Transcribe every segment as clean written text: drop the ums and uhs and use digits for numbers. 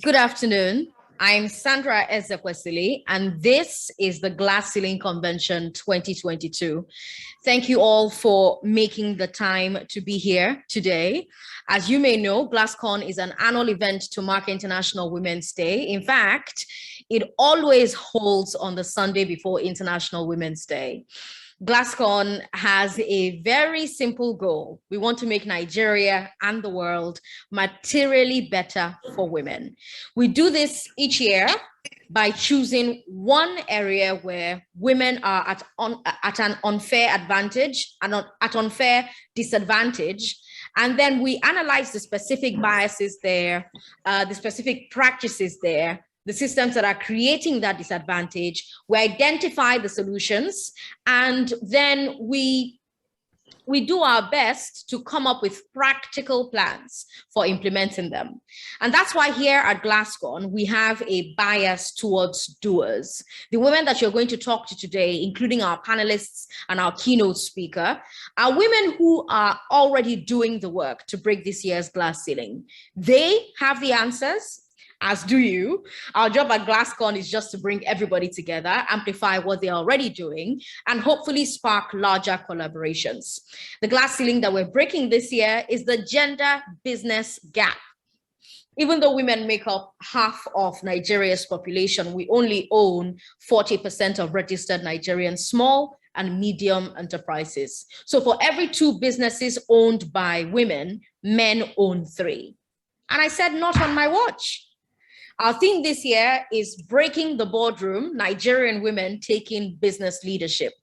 Good afternoon. I'm Sandra Ezekwesili, and this is the Glass Ceiling Convention 2022. Thank you all for making the time to be here today. As you may know, GlassCon is an annual event to mark International Women's Day. In fact, it always holds on the Sunday before International Women's Day. GlassCon has a very simple goal. We want to make Nigeria and the world materially better for women. We do this each year by choosing one area where women are at an unfair advantage and at unfair disadvantage. And then we analyze the specific biases there, the specific practices there, the systems that are creating that disadvantage. We identify the solutions, and then we do our best to come up with practical plans for implementing them. And that's why here at GlassCon, we have a bias towards doers. The women that you're going to talk to today, including our panelists and our keynote speaker, are women who are already doing the work to break this year's glass ceiling. They have the answers, as do you. Our job at GlassCon is just to bring everybody together, amplify what they're already doing, and hopefully spark larger collaborations. The glass ceiling that we're breaking this year is the gender business gap. Even though women make up half of Nigeria's population, we only own 40% of registered Nigerian small and medium enterprises. So for every 2 businesses owned by women, men own 3. And I said, not on my watch. Our theme this year is Breaking the Boardroom, Nigerian Women Taking Business Leadership.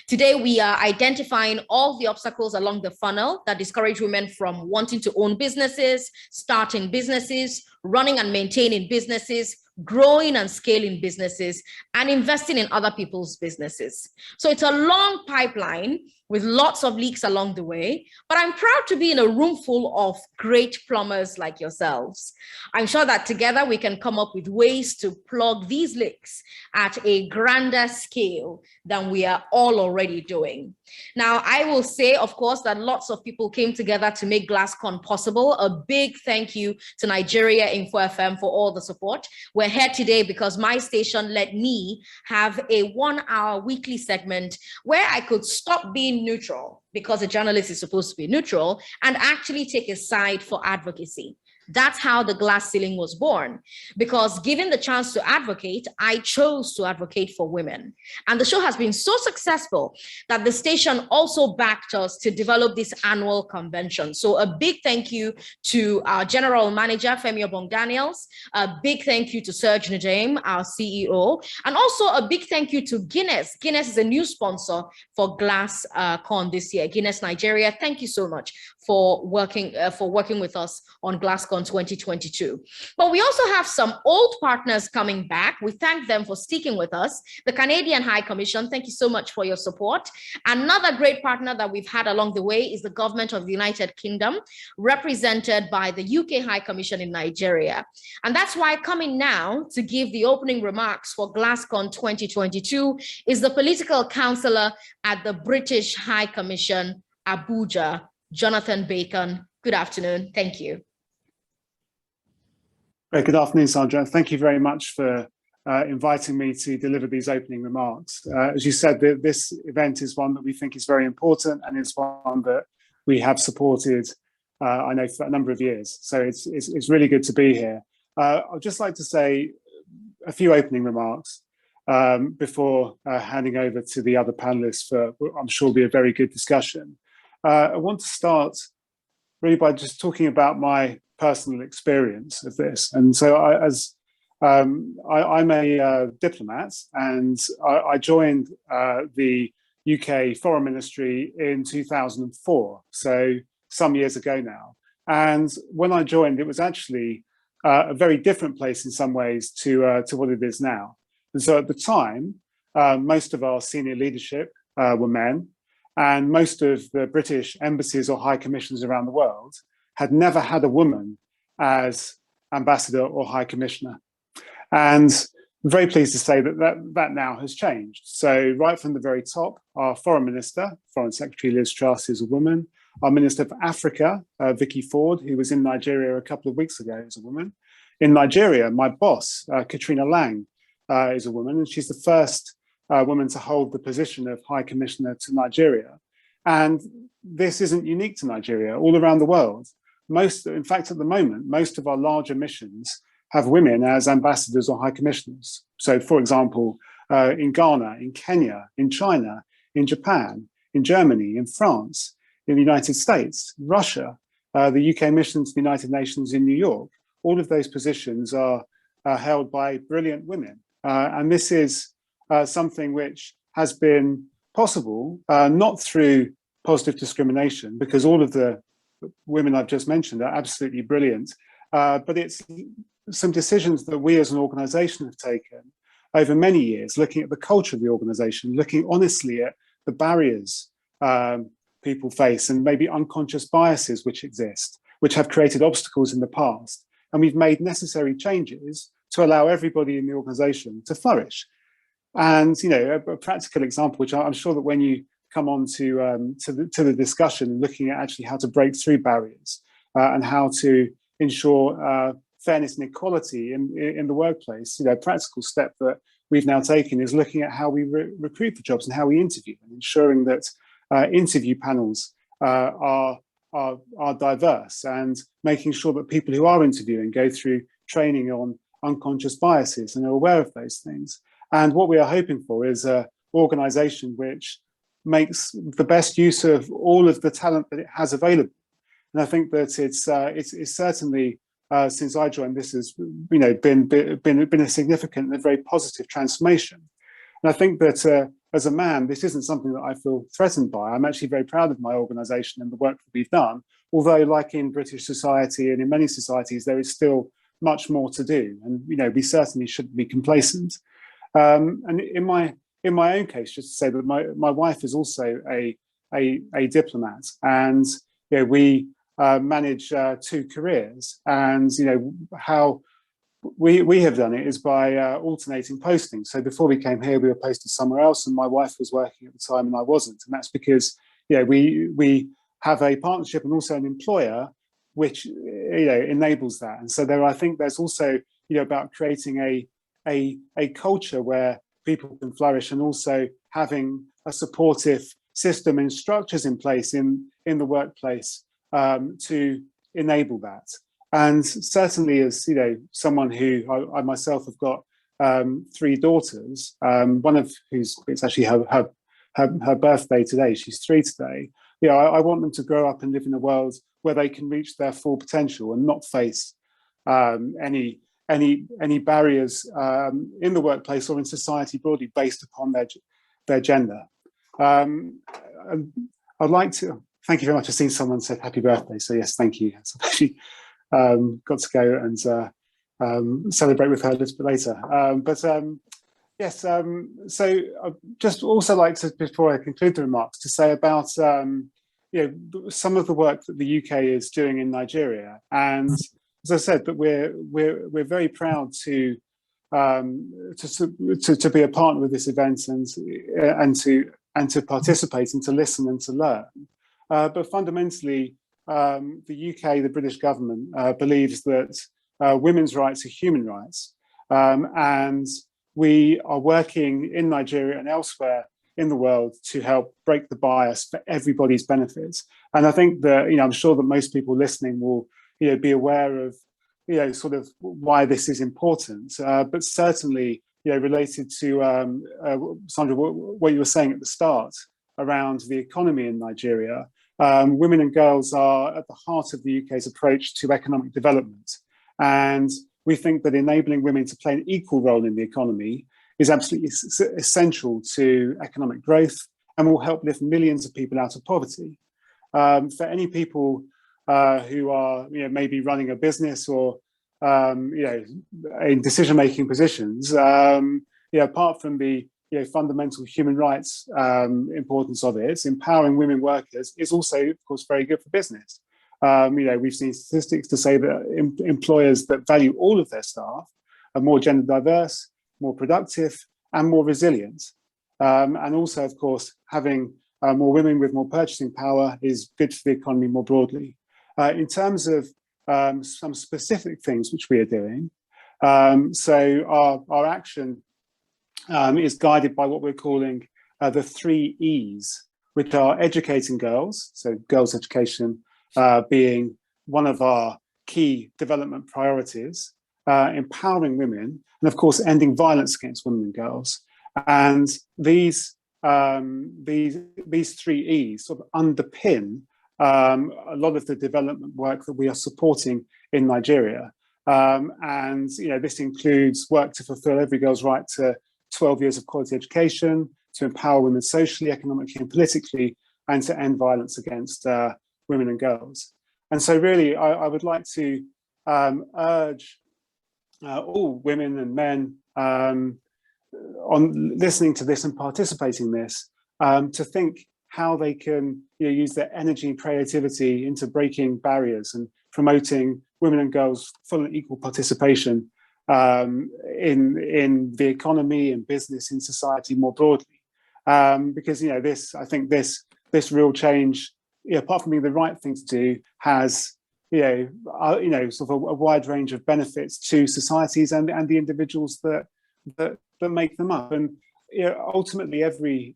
Today, we are identifying all the obstacles along the funnel that discourage women from wanting to own businesses, starting businesses, running and maintaining businesses, growing and scaling businesses, and investing in other people's businesses. So it's a long pipeline with lots of leaks along the way, but I'm proud to be in a room full of great plumbers like yourselves. I'm sure that together we can come up with ways to plug these leaks at a grander scale than we are all already doing. Now, I will say, of course, that lots of people came together to make GlassCon possible. A big thank you to Nigeria Info FM for all the support. We're here today because my station let me have a 1-hour weekly segment where I could stop being neutral, because a journalist is supposed to be neutral, and actually take a side for advocacy. That's how the glass ceiling was born, because given the chance to advocate, I chose to advocate for women. And the show has been so successful that the station also backed us to develop this annual convention. So a big thank you to our general manager, Femi Obong-Daniels. A big thank you to Serge Najem, our CEO, and also a big thank you to Guinness. Guinness is a new sponsor for GlassCon this year. Guinness Nigeria, thank you so much for working with us on GlassCon 2022. But we also have some old partners coming back. We thank them for sticking with us. The Canadian High Commission, thank you so much for your support. Another great partner that we've had along the way is the government of the United Kingdom, represented by the UK High Commission in Nigeria. And that's why coming now to give the opening remarks for GlassCon 2022 is the political counselor at the British High Commission, Abuja, Jonathan Bacon. Good afternoon. Thank you. Great. Good afternoon, Sandra. Thank you very much for inviting me to deliver these opening remarks. As you said, this event is one that we think is very important, and it's one that we have supported, I know, for a number of years. So it's really good to be here. I'd just like to say a few opening remarks before handing over to the other panelists for what I'm sure will be a very good discussion. I want to start really by just talking about my personal experience of this. And so I'm a diplomat, and I joined the UK Foreign Ministry in 2004, so some years ago now. And when I joined, it was actually a very different place in some ways to what it is now. And so at the time, most of our senior leadership were men, and most of the British embassies or high commissions around the world had never had a woman as ambassador or high commissioner. And I'm very pleased to say that now has changed. So right from the very top, our foreign minister, Foreign Secretary Liz Truss, is a woman. Our Minister for Africa, Vicky Ford, who was in Nigeria a couple of weeks ago, is a woman. In Nigeria, my boss, Katrina Lang, is a woman, and she's the first woman to hold the position of High Commissioner to Nigeria. And this isn't unique to Nigeria. All around the world, in fact, at the moment, most of our larger missions have women as ambassadors or high commissioners. So, for example, in Ghana, in Kenya, in China, in Japan, in Germany, in France, in the United States, Russia, the UK mission to the United Nations in New York, all of those positions are held by brilliant women. And this is something which has been possible, not through positive discrimination, because all of the women I've just mentioned are absolutely brilliant, but it's some decisions that we as an organization have taken over many years, looking at the culture of the organization, looking honestly at the barriers people face and maybe unconscious biases which exist, which have created obstacles in the past. And we've made necessary changes to allow everybody in the organization to flourish. And, you know, a practical example, which I'm sure that when you come on to the discussion, looking at actually how to break through barriers and how to ensure fairness and equality in the workplace, you know, a practical step that we've now taken is looking at how we recruit for jobs and how we interview, and ensuring that interview panels are diverse, and making sure that people who are interviewing go through training on unconscious biases and are aware of those things. And what we are hoping for is an organisation which makes the best use of all of the talent that it has available. And I think that it's certainly since I joined, this has, you know, been a significant and a very positive transformation. And I think that as a man, this isn't something that I feel threatened by. I'm actually very proud of my organisation and the work that we've done. Although, like in British society and in many societies, there is still much more to do, and you know, we certainly shouldn't be complacent. And in my own case, just to say that my wife is also a diplomat, and you know, we manage two careers, and you know how we have done it is by alternating postings. So before we came here, we were posted somewhere else, and my wife was working at the time and I wasn't, and that's because you know we have a partnership and also an employer which you know enables that. And so I think there's also you know about creating a culture where people can flourish, and also having a supportive system and structures in place in the workplace to enable that. And certainly, as you know, someone who I myself have got 3 daughters, one of whose, it's actually her birthday today. She's 3 today. Yeah, I want them to grow up and live in a world where they can reach their full potential and not face any barriers in the workplace or in society broadly based upon their gender. I'd like to thank you very much. I've seen someone said happy birthday, so yes, thank you. So actually got to go and celebrate with her a little bit later. Yes, so I'd just also like to, before I conclude the remarks, to say about you know some of the work that the UK is doing in Nigeria, and as I said, that we're very proud to be a partner with this event and to participate and to listen and to learn. But fundamentally, the UK, the British government, believes that women's rights are human rights, and we are working in Nigeria and elsewhere in the world to help break the bias for everybody's benefits. And I think that, you know, I'm sure that most people listening will, you know, be aware of, you know, sort of why this is important. But certainly, you know, related to Sandra, what you were saying at the start around the economy in Nigeria, women and girls are at the heart of the UK's approach to economic development. And we think that enabling women to play an equal role in the economy is absolutely essential to economic growth and will help lift millions of people out of poverty. For any people who are, you know, maybe running a business or, you know, in decision-making positions, you know, apart from the, you know, fundamental human rights importance of it, empowering women workers is also, of course, very good for business. You know, we've seen statistics to say that employers that value all of their staff are more gender diverse, more productive, and more resilient. And also, of course, having more women with more purchasing power is good for the economy more broadly. In terms of some specific things which we are doing, so our action is guided by what we're calling the 3 E's, which are educating girls, so girls' education being one of our key development priorities, empowering women, and of course ending violence against women and girls. And these 3 E's sort of underpin a lot of the development work that we are supporting in Nigeria. And this includes work to fulfill every girl's right to 12 years of quality education, to empower women socially, economically, and politically, and to end violence against women and girls. And so really, I would like to urge all women and men on listening to this and participating in this to think how they can use their energy and creativity into breaking barriers and promoting women and girls' full and equal participation in the economy and business, in society more broadly. Because I think this real change, apart from being the right thing to do, has sort of a wide range of benefits to societies and the individuals that make them up. And ultimately, every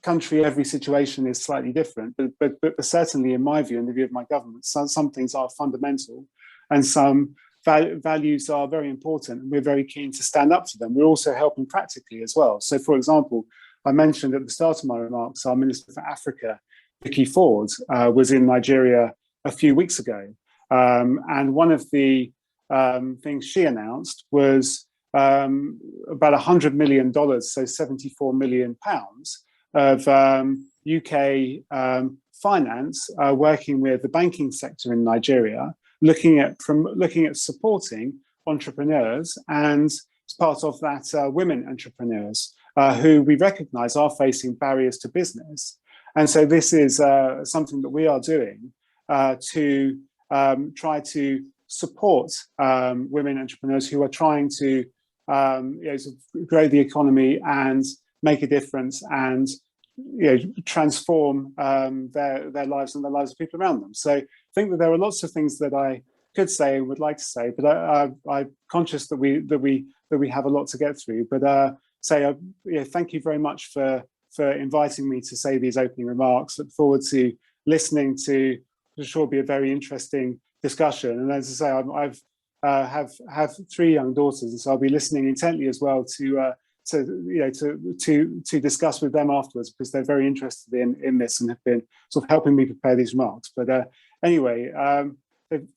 country, every situation is slightly different. But certainly, in my view, and the view of my government, some things are fundamental, and some values are very important, and we're very keen to stand up to them. We're also helping practically as well. So, for example, I mentioned at the start of my remarks, our Minister for Africa, Vicky Ford, was in Nigeria a few weeks ago. And one of the things she announced was about $100 million, so £74 million of UK finance working with the banking sector in Nigeria, looking at supporting entrepreneurs, and as part of that, women entrepreneurs who we recognise are facing barriers to business. And so this is something that we are doing to try to support women entrepreneurs who are trying to grow the economy and make a difference and transform their lives and the lives of people around them. So I think that there are lots of things that I could say and would like to say, but I'm conscious that we have a lot to get through. But thank you very much for inviting me to say these opening remarks. Look forward to listening to, I'm sure, will be a very interesting discussion. And as I say, have 3 young daughters, and so I'll be listening intently as well to discuss with them afterwards, because they're very interested in this and have been sort of helping me prepare these remarks. But anyway,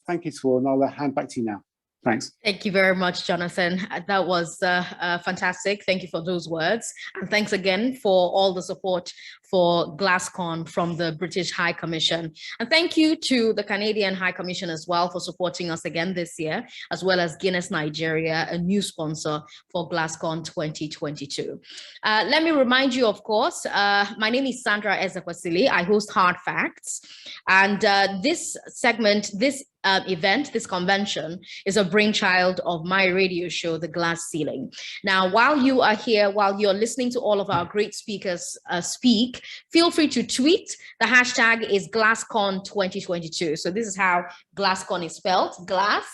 thank you to all, and I'll hand back to you now. Thanks. Thank you very much, Jonathan. That was fantastic. Thank you for those words. And thanks again for all the support for GlassCon from the British High Commission. And thank you to the Canadian High Commission as well for supporting us again this year, as well as Guinness Nigeria, a new sponsor for GlassCon 2022. Let me remind you, of course, my name is Sandra Ezekwesili. I host Hard Facts. And this segment, this event, this convention, is a brainchild of my radio show, The Glass Ceiling. Now, while you are here, while you're listening to all of our great speakers speak, feel free to tweet. The hashtag is GlassCon 2022. So this is how GlassCon is spelled: glass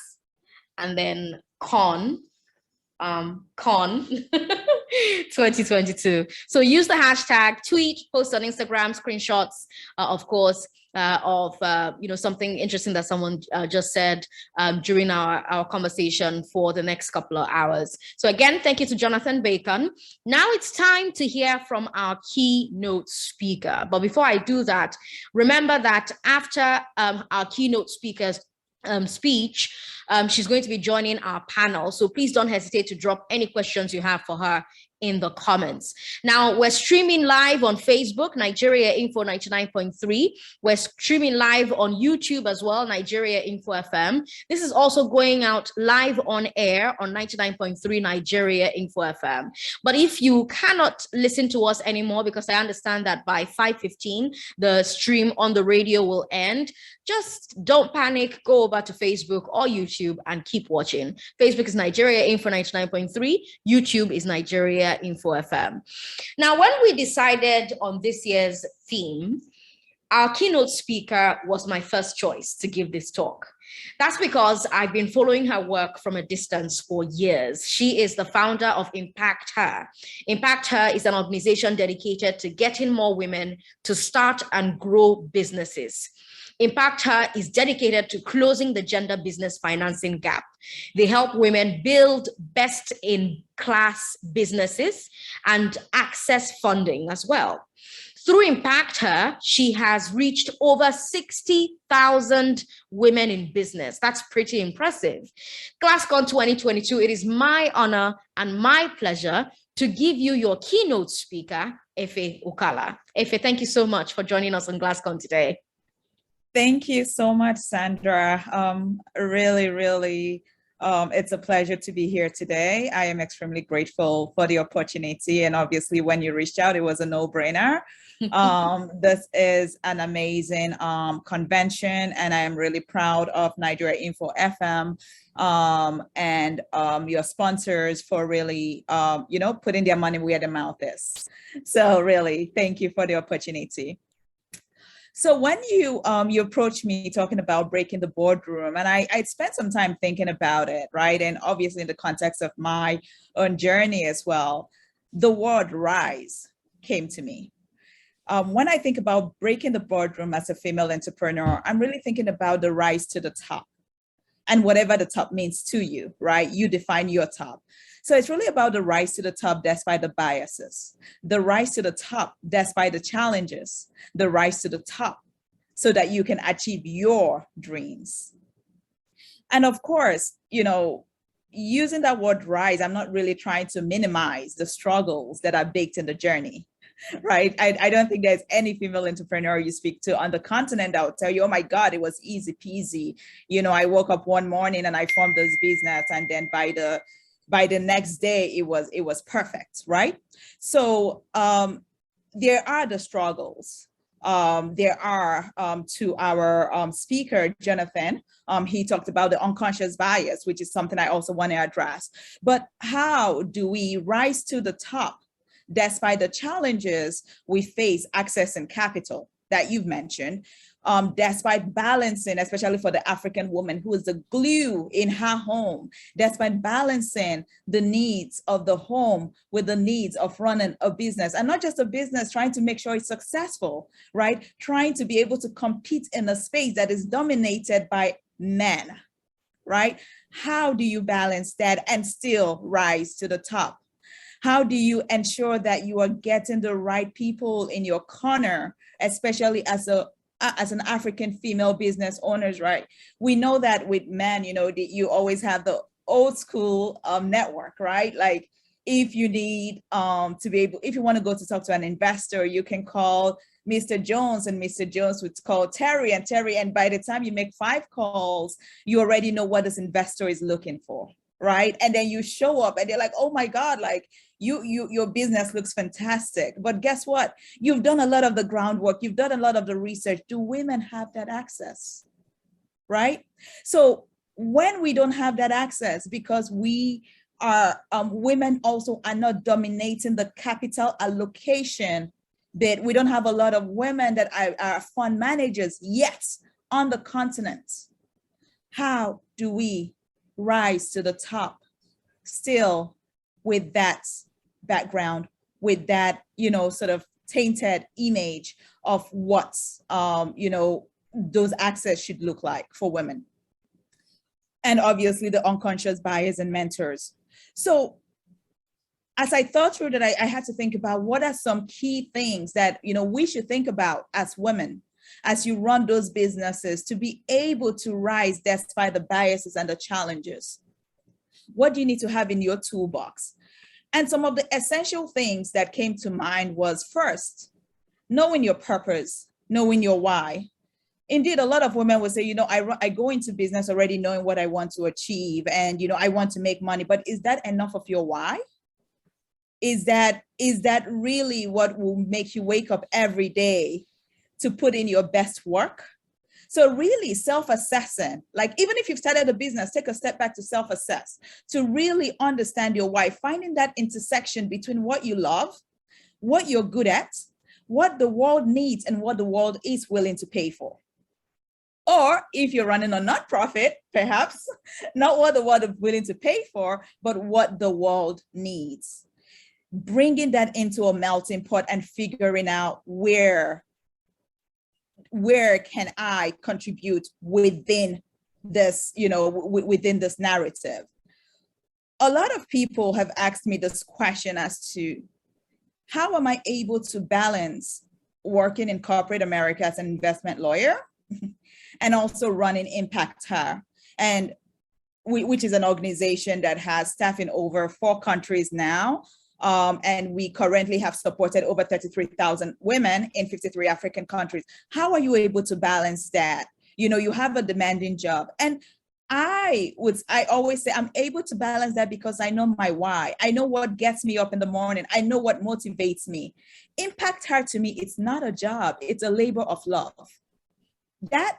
and then con 2022. So use the hashtag, tweet, post on Instagram, screenshots, of course, of something interesting that someone just said during our conversation for the next couple of hours. So again, thank you to Jonathan Bacon. Now it's time to hear from our keynote speaker. But before I do that, remember that after our keynote speaker's speech, she's going to be joining our panel. So please don't hesitate to drop any questions you have for her in the comments. Now, we're streaming live on Facebook, Nigeria Info 99.3. We're streaming live on YouTube as well, Nigeria Info FM. This is also going out live on air on 99.3 Nigeria Info FM. But if you cannot listen to us anymore, because I understand that by 5:15, the stream on the radio will end, just don't panic. Go over to Facebook or YouTube YouTube and keep watching. Facebook is Nigeria Info 99.3. YouTube is Nigeria Info FM. Now, when we decided on this year's theme, our keynote speaker was my first choice to give this talk. That's because I've been following her work from a distance for years. She is the founder of Impact Her. Impact Her is an organization dedicated to getting more women to start and grow businesses. Impact Her is dedicated to closing the gender business financing gap. They help women build best-in-class businesses and access funding as well. Through Impact Her, she has reached over 60,000 women in business. That's pretty impressive. GlassCon 2022, it is my honor and my pleasure to give you your keynote speaker, Efe Ukala. Efe, thank you so much for joining us on GlassCon today. Thank you so much, Sandra. Really, it's a pleasure to be here today. I am extremely grateful for the opportunity. And obviously, when you reached out, it was a no-brainer. This is an amazing convention, and I am really proud of Nigeria Info FM and your sponsors for really, putting their money where their mouth is. So really, thank you for the opportunity. So when you approached me talking about breaking the boardroom, and I spent some time thinking about it, right? And obviously in the context of my own journey as well, the word rise came to me. When I think about breaking the boardroom as a female entrepreneur, I'm really thinking about the rise to the top and whatever the top means to you, right? You define your top. So it's really about the rise to the top despite the biases, the rise to the top despite the challenges, the rise to the top so that you can achieve your dreams. And of course, using that word rise, I'm not really trying to minimize the struggles that are baked in the journey, right? I don't think there's any female entrepreneur you speak to on the continent that will tell you, oh my God, it was easy peasy. I woke up one morning and I formed this business, and then by the next day, it was perfect, right? So there are the struggles. There are, to our speaker, Jonathan, he talked about the unconscious bias, which is something I also want to address. But how do we rise to the top despite the challenges we face accessing capital that you've mentioned? Despite balancing, especially for the African woman who is the glue in her home, despite balancing the needs of the home with the needs of running a business, and not just a business, trying to make sure it's successful, right? Trying to be able to compete in a space that is dominated by men, right? How do you balance that and still rise to the top? How do you ensure that you are getting the right people in your corner, especially as an African female business owners, right? We know that with men, you always have the old school network, right? Like if you need if you want to go to talk to an investor, you can call Mr. Jones, and Mr. Jones would call Terry, and by the time you make 5 calls, you already know what this investor is looking for, right? And then you show up and they're like, oh my God, like your business looks fantastic. But guess what? You've done a lot of the groundwork. You've done a lot of the research. Do women have that access, right? So when we don't have that access, because we are, women also are not dominating the capital allocation bit. We don't have a lot of women that are fund managers yet on the continent. How do we rise to the top still with that background, with that, sort of tainted image of what, those access should look like for women? And obviously the unconscious bias and mentors. So as I thought through that, I had to think about what are some key things that, we should think about as women, as you run those businesses, to be able to rise despite the biases and the challenges. What do you need to have in your toolbox? And some of the essential things that came to mind was, first, knowing your purpose, knowing your why. Indeed, a lot of women will say, I go into business already knowing what I want to achieve, and, I want to make money, but is that enough of your why? Is that really what will make you wake up every day to put in your best work, So really self-assessing, like even if you've started a business, take a step back to self-assess, to really understand your why, finding that intersection between what you love, what you're good at, what the world needs, and what the world is willing to pay for. Or if you're running a nonprofit, perhaps not what the world is willing to pay for, but what the world needs. Bringing that into a melting pot and figuring out where can I contribute within this, within this narrative. A lot of people have asked me this question as to how am I able to balance working in corporate America as an investment lawyer and also running Impact Her, and which is an organization that has staff in over 4 countries now. And we currently have supported over 33,000 women in 53 African countries. How are you able to balance that? You have a demanding job. And I always say I'm able to balance that because I know my why. I know what gets me up in the morning. I know what motivates me. Impact Her, to me, it's not a job. It's a labor of love. That,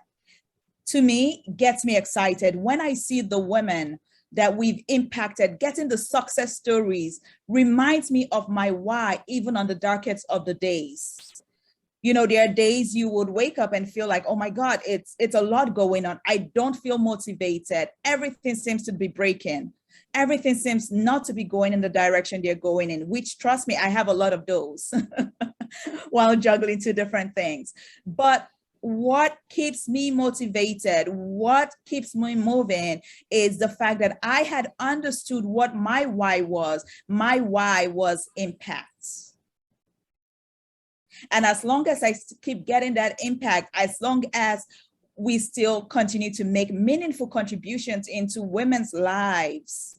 to me, gets me excited when I see the women that we've impacted, getting the success stories, reminds me of my why, even on the darkest of the days. There are days you would wake up and feel like, oh my God, it's a lot going on. I don't feel motivated. Everything seems to be breaking. Everything seems not to be going in the direction they're going in, which, trust me, I have a lot of those while juggling 2 different things. But what keeps me motivated, what keeps me moving, is the fact that I had understood what my why was. My why was impact. And as long as I keep getting that impact, as long as we still continue to make meaningful contributions into women's lives,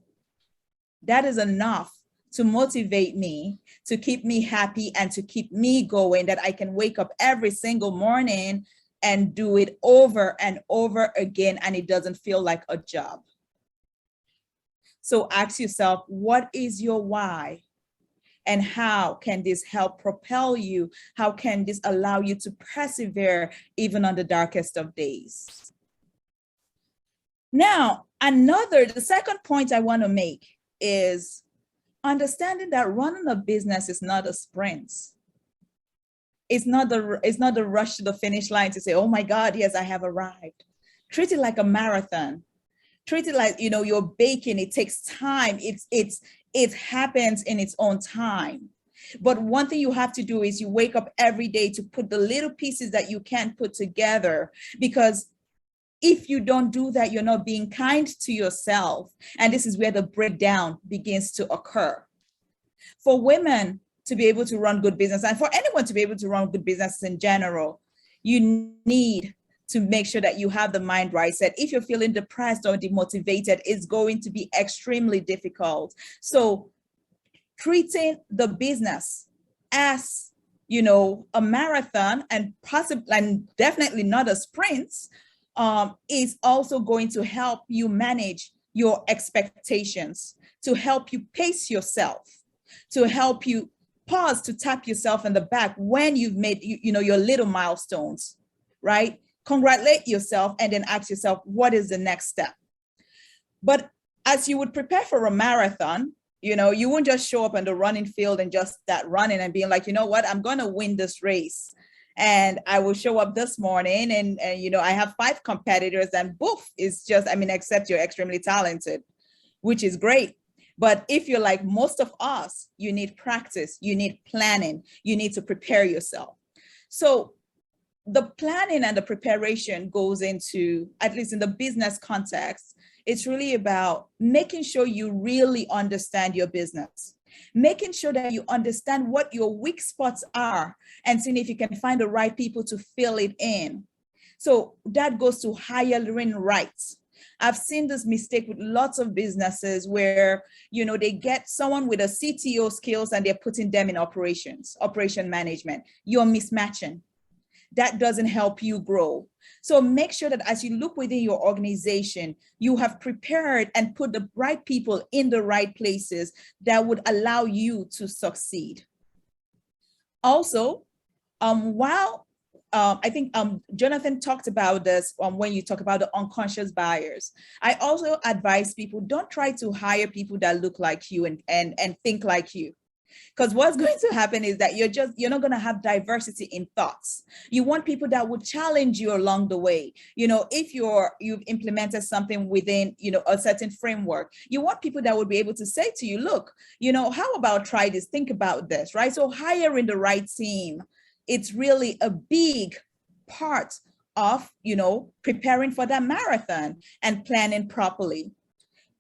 that is enough to motivate me, to keep me happy, and to keep me going, that I can wake up every single morning and do it over and over again, and it doesn't feel like a job. So ask yourself, what is your why? And how can this help propel you? How can this allow you to persevere even on the darkest of days? Now, the second point I want to make is understanding that running a business is not a sprint. It's not the rush to the finish line to say, oh my God, yes, I have arrived. Treat it like a marathon. Treat it like, you're baking. It takes time. It happens in its own time. But one thing you have to do is you wake up every day to put the little pieces that you can put together, because if you don't do that, you're not being kind to yourself. And this is where the breakdown begins to occur. For women to be able to run good business, and for anyone to be able to run good business in general, you need to make sure that you have the mind right set. If you're feeling depressed or demotivated, it's going to be extremely difficult. So treating the business as, a marathon, and possibly, and definitely not a sprint, is also going to help you manage your expectations, to help you pace yourself, to help you pause, to tap yourself in the back when you've made, your little milestones, right? Congratulate yourself and then ask yourself, what is the next step? But as you would prepare for a marathon, you won't just show up on the running field and just start running and being like, you know what, I'm going to win this race. And I will show up this morning and I have 5 competitors, and boof, it's just, except you're extremely talented, which is great. But if you're like most of us, you need practice, you need planning, you need to prepare yourself. So the planning and the preparation goes into, at least in the business context, it's really about making sure you really understand your business, making sure that you understand what your weak spots are, and seeing if you can find the right people to fill it in. So that goes to hiring rights. I've seen this mistake with lots of businesses where, they get someone with a CTO skills and they're putting them in operation management. You're mismatching. That doesn't help you grow. So make sure that as you look within your organization, you have prepared and put the right people in the right places that would allow you to succeed. Also, while I think Jonathan talked about this when you talk about the unconscious buyers. I also advise people, don't try to hire people that look like you and think like you. Because what's going to happen is that you're not going to have diversity in thoughts. You want people that would challenge you along the way. If you've implemented something within, a certain framework, you want people that would be able to say to you, look, how about try this, think about this, right? So hiring the right team, it's really a big part of, preparing for that marathon and planning properly.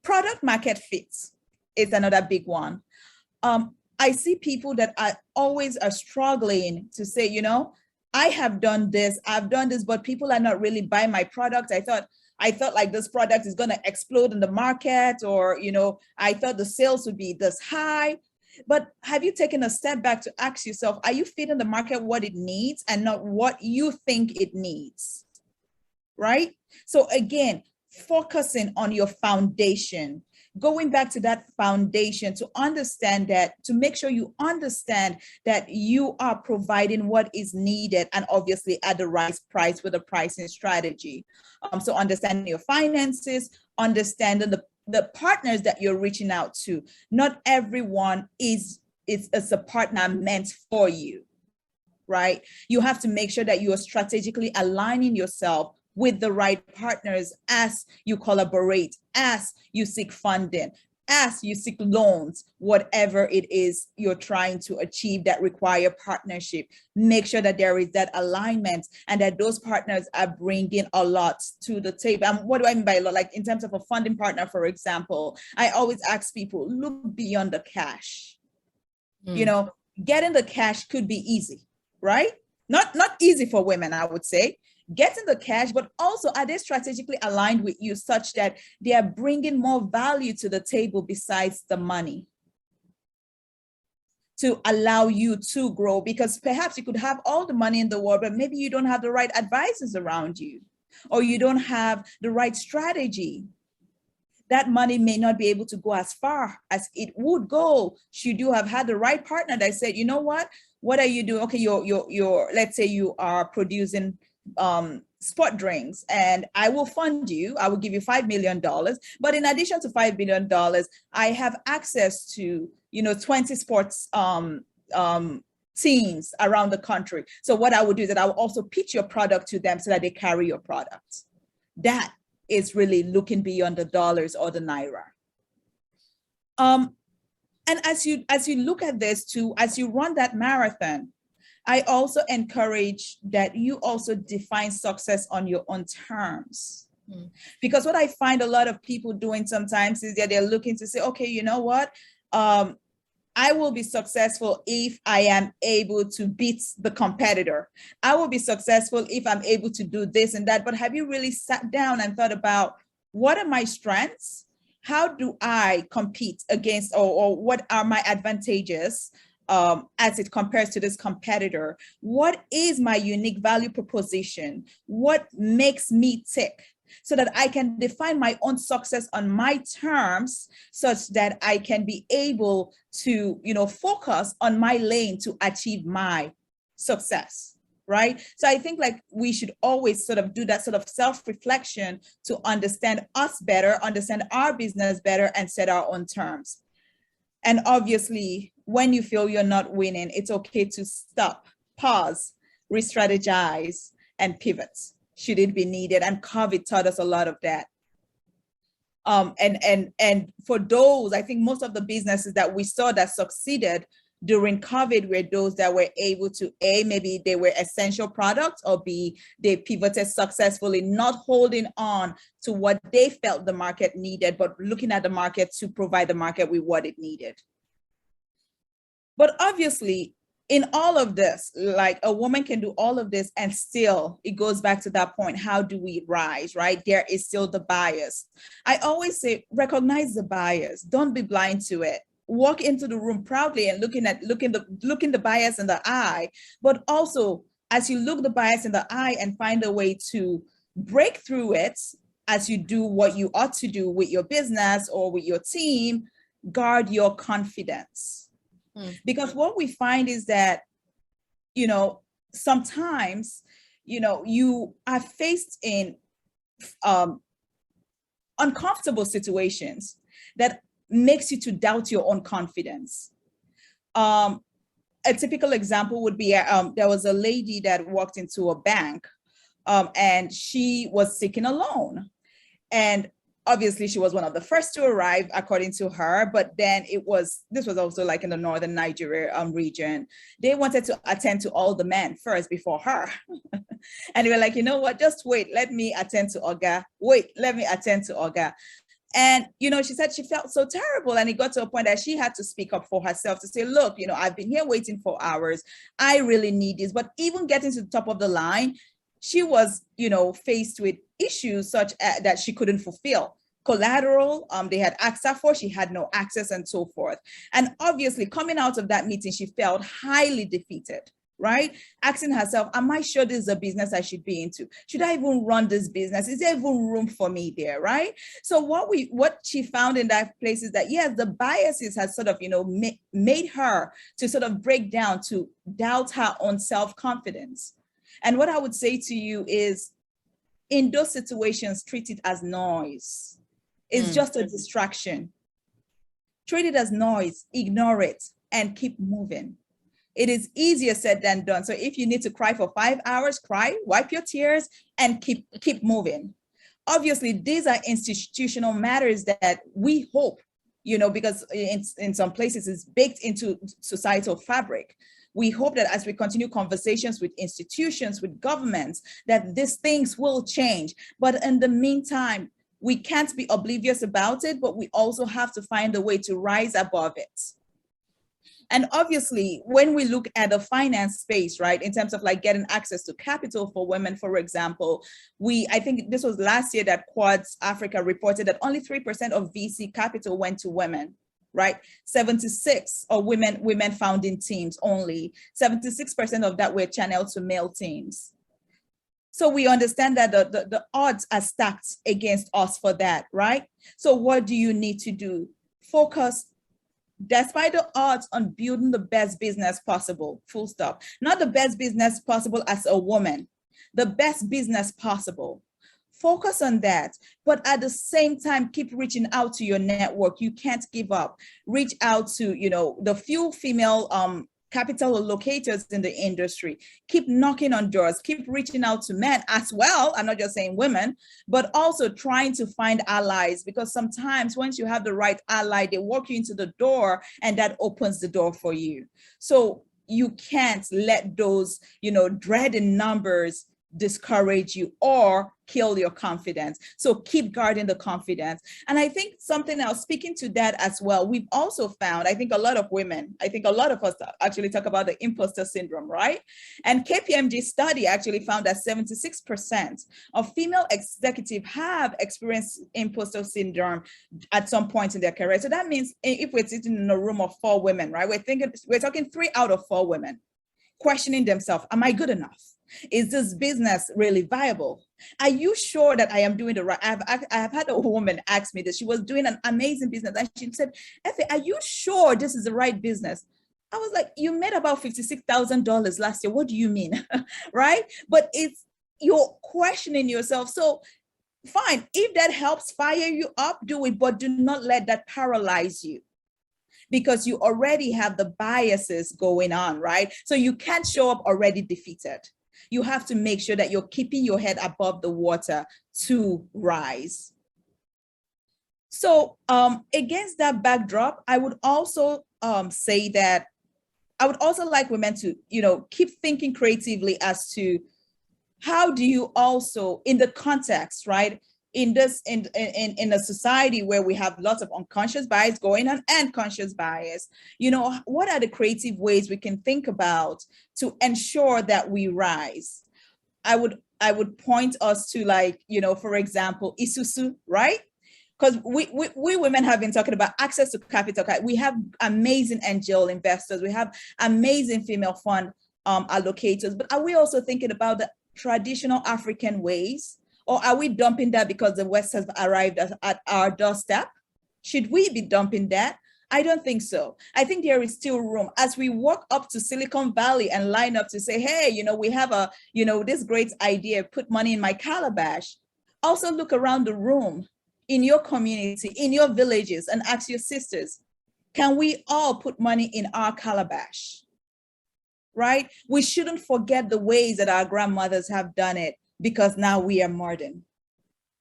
Product market fits is another big one. I see people that are struggling to say, I have done this, but people are not really buying my product. I thought like this product is going to explode in the market, or, I thought the sales would be this high. But have you taken a step back to ask yourself, are you feeding the market what it needs and not what you think it needs? Right? So again, focusing on your foundation, going back to that foundation to understand that, to make sure you understand that you are providing what is needed, and obviously at the right price with a pricing strategy. So understanding your finances, understanding the partners that you're reaching out to. Not everyone is a partner meant for you, right? You have to make sure that you are strategically aligning yourself with the right partners as you collaborate, as you seek funding, as you seek loans, whatever it is you're trying to achieve that require partnership. Make sure that there is that alignment and that those partners are bringing a lot to the table. And what do I mean by a lot? Like in terms of a funding partner, for example, I always ask people, look beyond the cash. Getting the cash could be easy, right? Not easy for women, I would say. Getting the cash, but also are they strategically aligned with you such that they are bringing more value to the table besides the money to allow you to grow? Because perhaps you could have all the money in the world, but maybe you don't have the right advisors around you, or you don't have the right strategy. That money may not be able to go as far as it would go should you have had the right partner that said, what are you doing? Okay, you're let's say you are producing sport drinks, and I will fund you. I will give you $5 million. But in addition to $5 million, I have access to, 20 sports teams around the country. So what I would do is that I will also pitch your product to them so that they carry your product. That is really looking beyond the dollars or the naira. And as you look at this too, as you run that marathon, I also encourage that you also define success on your own terms. Because what I find a lot of people doing sometimes is that they're looking to say, okay, you know what? I will be successful if I am able to beat the competitor. I will be successful if I'm able to do this and that. But have you really sat down and thought about, what are my strengths? How do I compete against, or what are my advantages as it compares to this competitor? What is my unique value proposition? What makes me tick? So that I can define my own success on my terms, such that I can be able to, focus on my lane to achieve my success, right? So I think like we should always sort of do that sort of self-reflection to understand us better, understand our business better, and set our own terms. And obviously, when you feel you're not winning, it's okay to stop, pause, re-strategize, and pivot should it be needed. And COVID taught us a lot of that. And for those, I think most of the businesses that we saw that succeeded during COVID were those that were able to, A, maybe they were essential products, or B, they pivoted successfully, not holding on to what they felt the market needed, but looking at the market to provide the market with what it needed. But obviously, in all of this, like a woman can do all of this and still, it goes back to that point, how do we rise, right? There is still the bias. I always say, recognize the bias. Don't be blind to it. Walk into the room proudly and looking the bias in the eye, but also as you look the bias in the eye and find a way to break through it, as you do what you ought to do with your business or with your team, guard your confidence. Because what we find is that, sometimes you are faced in uncomfortable situations that makes you to doubt your own confidence. A typical example would be there was a lady that walked into a bank and she was seeking a loan. And obviously she was one of the first to arrive according to her, but then this was also like in the northern Nigeria region. They wanted to attend to all the men first before her. And they were like, you know what, just wait, let me attend to Oga. Wait, let me attend to Oga. And, she said she felt so terrible. And it got to a point that she had to speak up for herself to say, look, I've been here waiting for hours. I really need this. But even getting to the top of the line, she was, faced with issues such as that she couldn't fulfill. Collateral, they had asked her for, she had no access and so forth. And obviously coming out of that meeting, she felt highly defeated, right? Asking herself, am I sure this is a business I should be into? Should I even run this business? Is there even room for me there, right? So what she found in that place is that, yes, the biases has sort of, made her to sort of break down, to doubt her own self-confidence. And what I would say to you is, in those situations, treat it as noise. It's just a distraction. Treat it as noise, ignore it, and keep moving. It is easier said than done. So if you need to cry for 5 hours, cry, wipe your tears, and keep moving. Obviously, these are institutional matters that we hope, because in some places it's baked into societal fabric. We hope that as we continue conversations with institutions, with governments, that these things will change. But in the meantime, we can't be oblivious about it, but we also have to find a way to rise above it. And obviously, when we look at the finance space, right, in terms of like getting access to capital for women, for example, I think this was last year that Quads Africa reported that only 3% of VC capital went to women, right? 76 or women founding teams only. 76% of that were channeled to male teams. So we understand that the odds are stacked against us for that, right? So what do you need to do? Focus, despite the odds, on building the best business possible, full stop. Not the best business possible as a woman, the best business possible. Focus on that, but at the same time, keep reaching out to your network. You can't give up. Reach out to, the few female capital locators in the industry. Keep knocking on doors, keep reaching out to men as well. I'm not just saying women, but also trying to find allies, because sometimes once you have the right ally, they walk you into the door and that opens the door for you. So you can't let those, dreading numbers discourage you or kill your confidence. So keep guarding the confidence. And I think something else, speaking to that as well, we've also found, I think a lot of us actually talk about the imposter syndrome, right? And KPMG study actually found that 76% of female executives have experienced imposter syndrome at some point in their career. So that means if we're sitting in a room of 4 women, right, we're talking 3 out of 4 women questioning themselves, am I good enough? Is this business really viable? Are you sure that I am doing the right? I have had a woman ask me this. She was doing an amazing business and she said, Effie, are you sure this is the right business? I was like, you made about $56,000 last year. What do you mean? Right? But you're questioning yourself. So fine, if that helps fire you up, do it, but do not let that paralyze you, because you already have the biases going on, right? So you can't show up already defeated. You have to make sure that you're keeping your head above the water to rise. So against that backdrop, I would also say that I would also like women to, keep thinking creatively as to how do you also, in the context, right? In a society where we have lots of unconscious bias going on and conscious bias, what are the creative ways we can think about to ensure that we rise? I would point us to, like, for example, Isusu, right? Because we women have been talking about access to capital. We have amazing angel investors. We have amazing female fund allocators. But are we also thinking about the traditional African ways? Or are we dumping that because the West has arrived at our doorstep? Should we be dumping that? I don't think so. I think there is still room as we walk up to Silicon Valley and line up to say, hey, we have this great idea, put money in my calabash. Also look around the room in your community, in your villages, and ask your sisters, can we all put money in our calabash? Right? We shouldn't forget the ways that our grandmothers have done it, because now we are modern,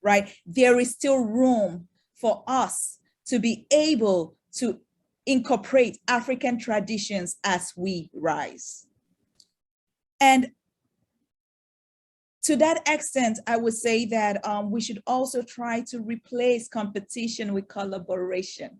right? There is still room for us to be able to incorporate African traditions as we rise. And to that extent, I would say that we should also try to replace competition with collaboration.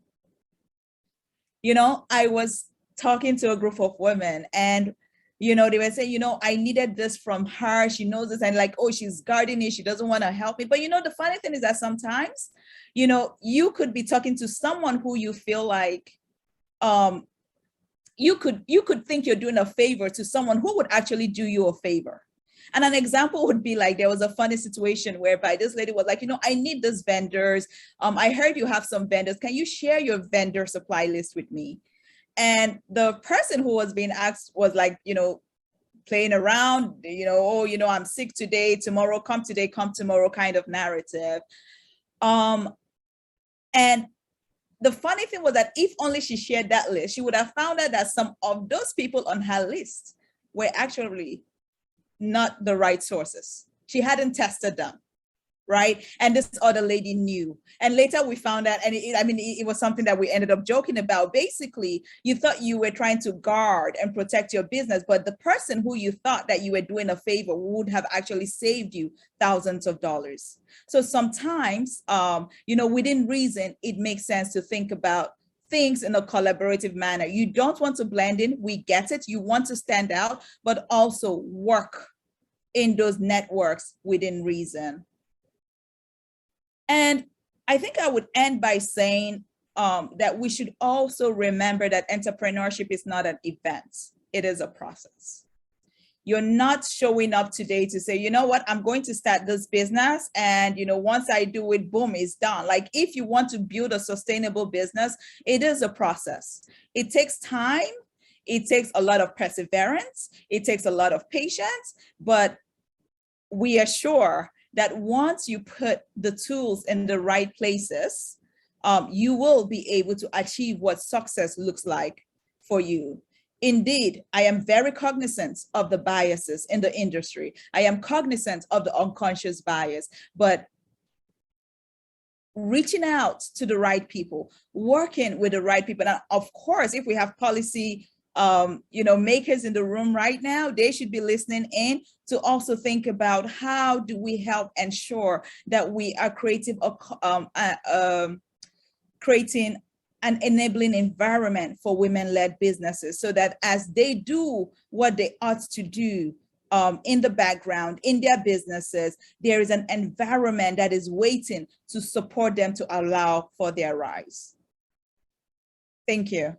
I was talking to a group of women, and they were saying, I needed this from her. She knows this, and like, oh, she's guarding it. She doesn't want to help me. But the funny thing is that sometimes, you could be talking to someone who you feel like you could think you're doing a favor to someone who would actually do you a favor. And an example would be like, there was a funny situation whereby this lady was like, I need these vendors. I heard you have some vendors. Can you share your vendor supply list with me? And the person who was being asked was like, playing around, oh, I'm sick today, tomorrow, come today, come tomorrow kind of narrative. And the funny thing was that if only she shared that list, she would have found out that some of those people on her list were actually not the right sources. She hadn't tested them, right? And this other lady knew. And later we found out, and it was something that we ended up joking about. Basically, you thought you were trying to guard and protect your business, but the person who you thought that you were doing a favor would have actually saved you thousands of dollars. So sometimes, within reason, it makes sense to think about things in a collaborative manner. You don't want to blend in, we get it. You want to stand out, but also work in those networks within reason. And I think I would end by saying that we should also remember that entrepreneurship is not an event, it is a process. You're not showing up today to say, you know what, I'm going to start this business, and once I do it, boom, it's done. Like, if you want to build a sustainable business, it is a process. It takes time, it takes a lot of perseverance, it takes a lot of patience, but we are sure that once you put the tools in the right places, you will be able to achieve what success looks like for you. Indeed, I am very cognizant of the biases in the industry. I am cognizant of the unconscious bias, but reaching out to the right people, working with the right people. And of course, if we have policy makers in the room right now, they should be listening in to also think about how do we help ensure that we are creating an enabling environment for women-led businesses, so that as they do what they ought to do in the background, in their businesses, there is an environment that is waiting to support them to allow for their rise. Thank you.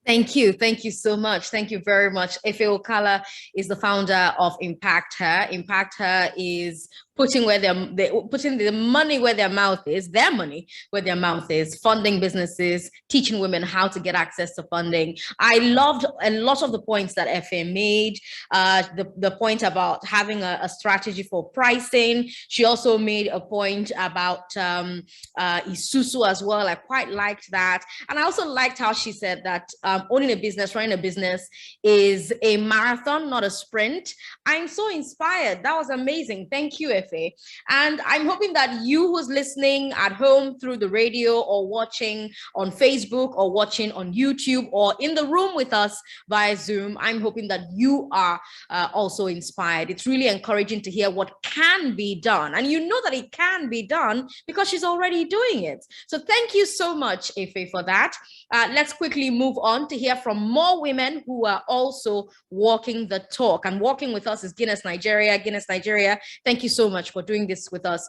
Thank you. Thank you so much. Thank you very much. Efe Okala is the founder of Impact Her. Impact Her is putting the money where their mouth is, their money where their mouth is, funding businesses, teaching women how to get access to funding. I loved a lot of the points that Efe made, the point about having a strategy for pricing. She also made a point about Isusu as well. I quite liked that. And I also liked how she said that owning a business, running a business is a marathon, not a sprint. I'm so inspired. That was amazing. Thank you, Efe. And I'm hoping that you who's listening at home through the radio, or watching on Facebook, or watching on YouTube, or in the room with us via Zoom, I'm hoping that you are also inspired. It's really encouraging to hear what can be done. And you know that it can be done because she's already doing it. So thank you so much, Efe, for that. Let's quickly move on to hear from more women who are also walking the talk. And walking with us is Guinness Nigeria. Guinness Nigeria, thank you so much for doing this with us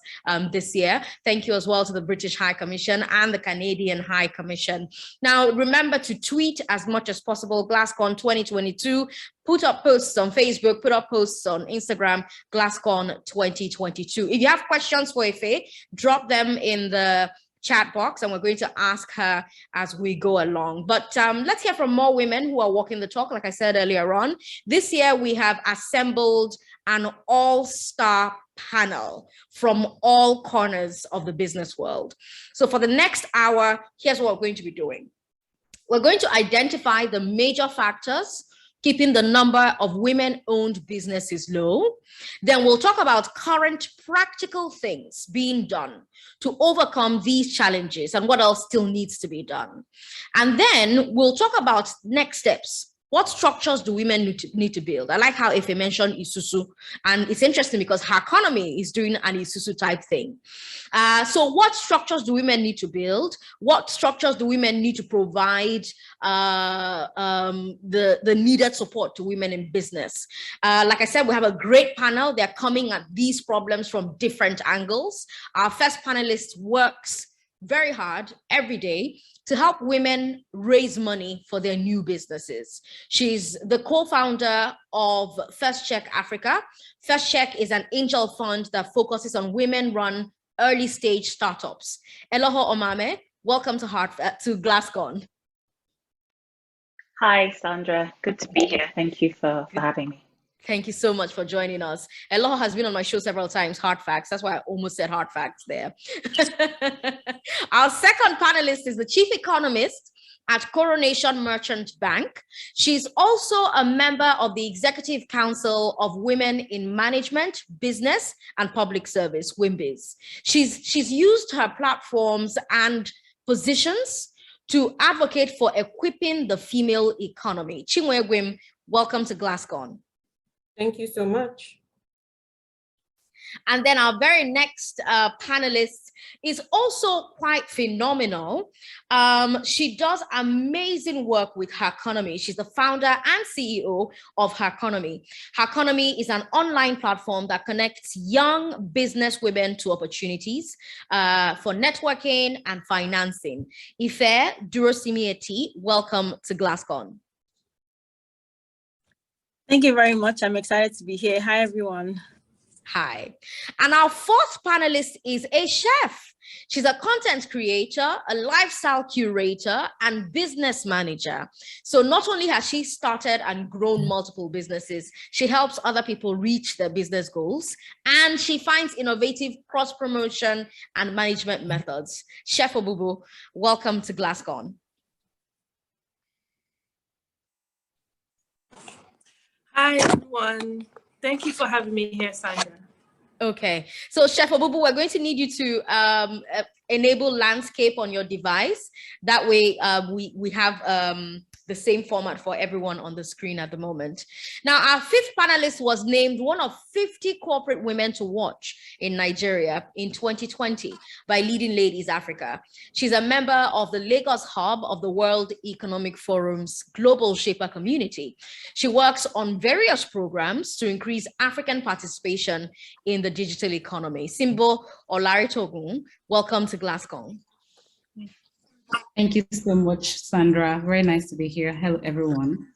this year. Thank you as well to the British High Commission and the Canadian High Commission. Now, remember to tweet as much as possible, GlassCon 2022. Put up posts on Facebook, put up posts on Instagram, GlassCon 2022. If you have questions for Efe, drop them in the chat box, and we're going to ask her as we go along. But let's hear from more women who are walking the talk. Like I said earlier on, this year we have assembled an all-star panel from all corners of the business world. So for the next hour, here's what we're going to be doing. We're going to identify the major factors keeping the number of women-owned businesses low. Then we'll talk about current practical things being done to overcome these challenges and what else still needs to be done. And then we'll talk about next steps. What structures do women need to build? I like how Ife mentioned Isusu, and it's interesting because her economy is doing an Isusu type thing. So what structures do women need to build? What structures do women need to provide the needed support to women in business? Like I said, we have a great panel. They're coming at these problems from different angles. Our first panelist works very hard every day to help women raise money for their new businesses. She's the co-founder of First Check Africa. First Check is an angel fund that focuses on women-run early-stage startups. Eloho Omame, welcome to Glasgow. Hi, Sandra. Good to be here. Thank you for having me. Thank you so much for joining us. Eloho has been on my show several times, Hard Facts. That's why I almost said Hard Facts there. Our second panelist is the chief economist at Coronation Merchant Bank. She's also a member of the Executive Council of Women in Management, Business, and Public Service, WIMBIZ. She's used her platforms and positions to advocate for equipping the female economy. Chinwe Gwim, welcome to Glasgow. Thank you so much. And then our very next panelist is also quite phenomenal. She does amazing work with Herconomy. She's the founder and CEO of Herconomy. Herconomy is an online platform that connects young business women to opportunities for networking and financing. Ife Durosimieti, welcome to Glasgow. Thank you very much. I'm excited to be here. Hi, everyone. Hi. And our fourth panelist is a chef. She's a content creator, a lifestyle curator, and business manager. So not only has she started and grown multiple businesses, she helps other people reach their business goals, and she finds innovative cross-promotion and management methods. Chef Obubu, welcome to Glasgow. Hi, everyone. Thank you for having me here, Sandra. Okay, so Chef Obubu, we're going to need you to enable landscape on your device. That way we have the same format for everyone on the screen at the moment. Now, our fifth panelist was named one of 50 corporate women to watch in Nigeria in 2020 by Leading Ladies Africa. She's a member of the Lagos hub of the World Economic Forum's Global Shaper community. She works on various programs to increase African participation in the digital economy. Simbo Olaritogun, welcome to Glasgow. Thank you so much, Sandra. Very nice to be here. Hello, everyone.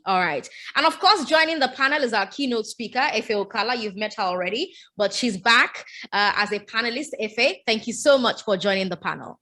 All right. And of course, joining the panel is our keynote speaker, Efe Okala. You've met her already, but she's back as a panelist. Efe, thank you so much for joining the panel.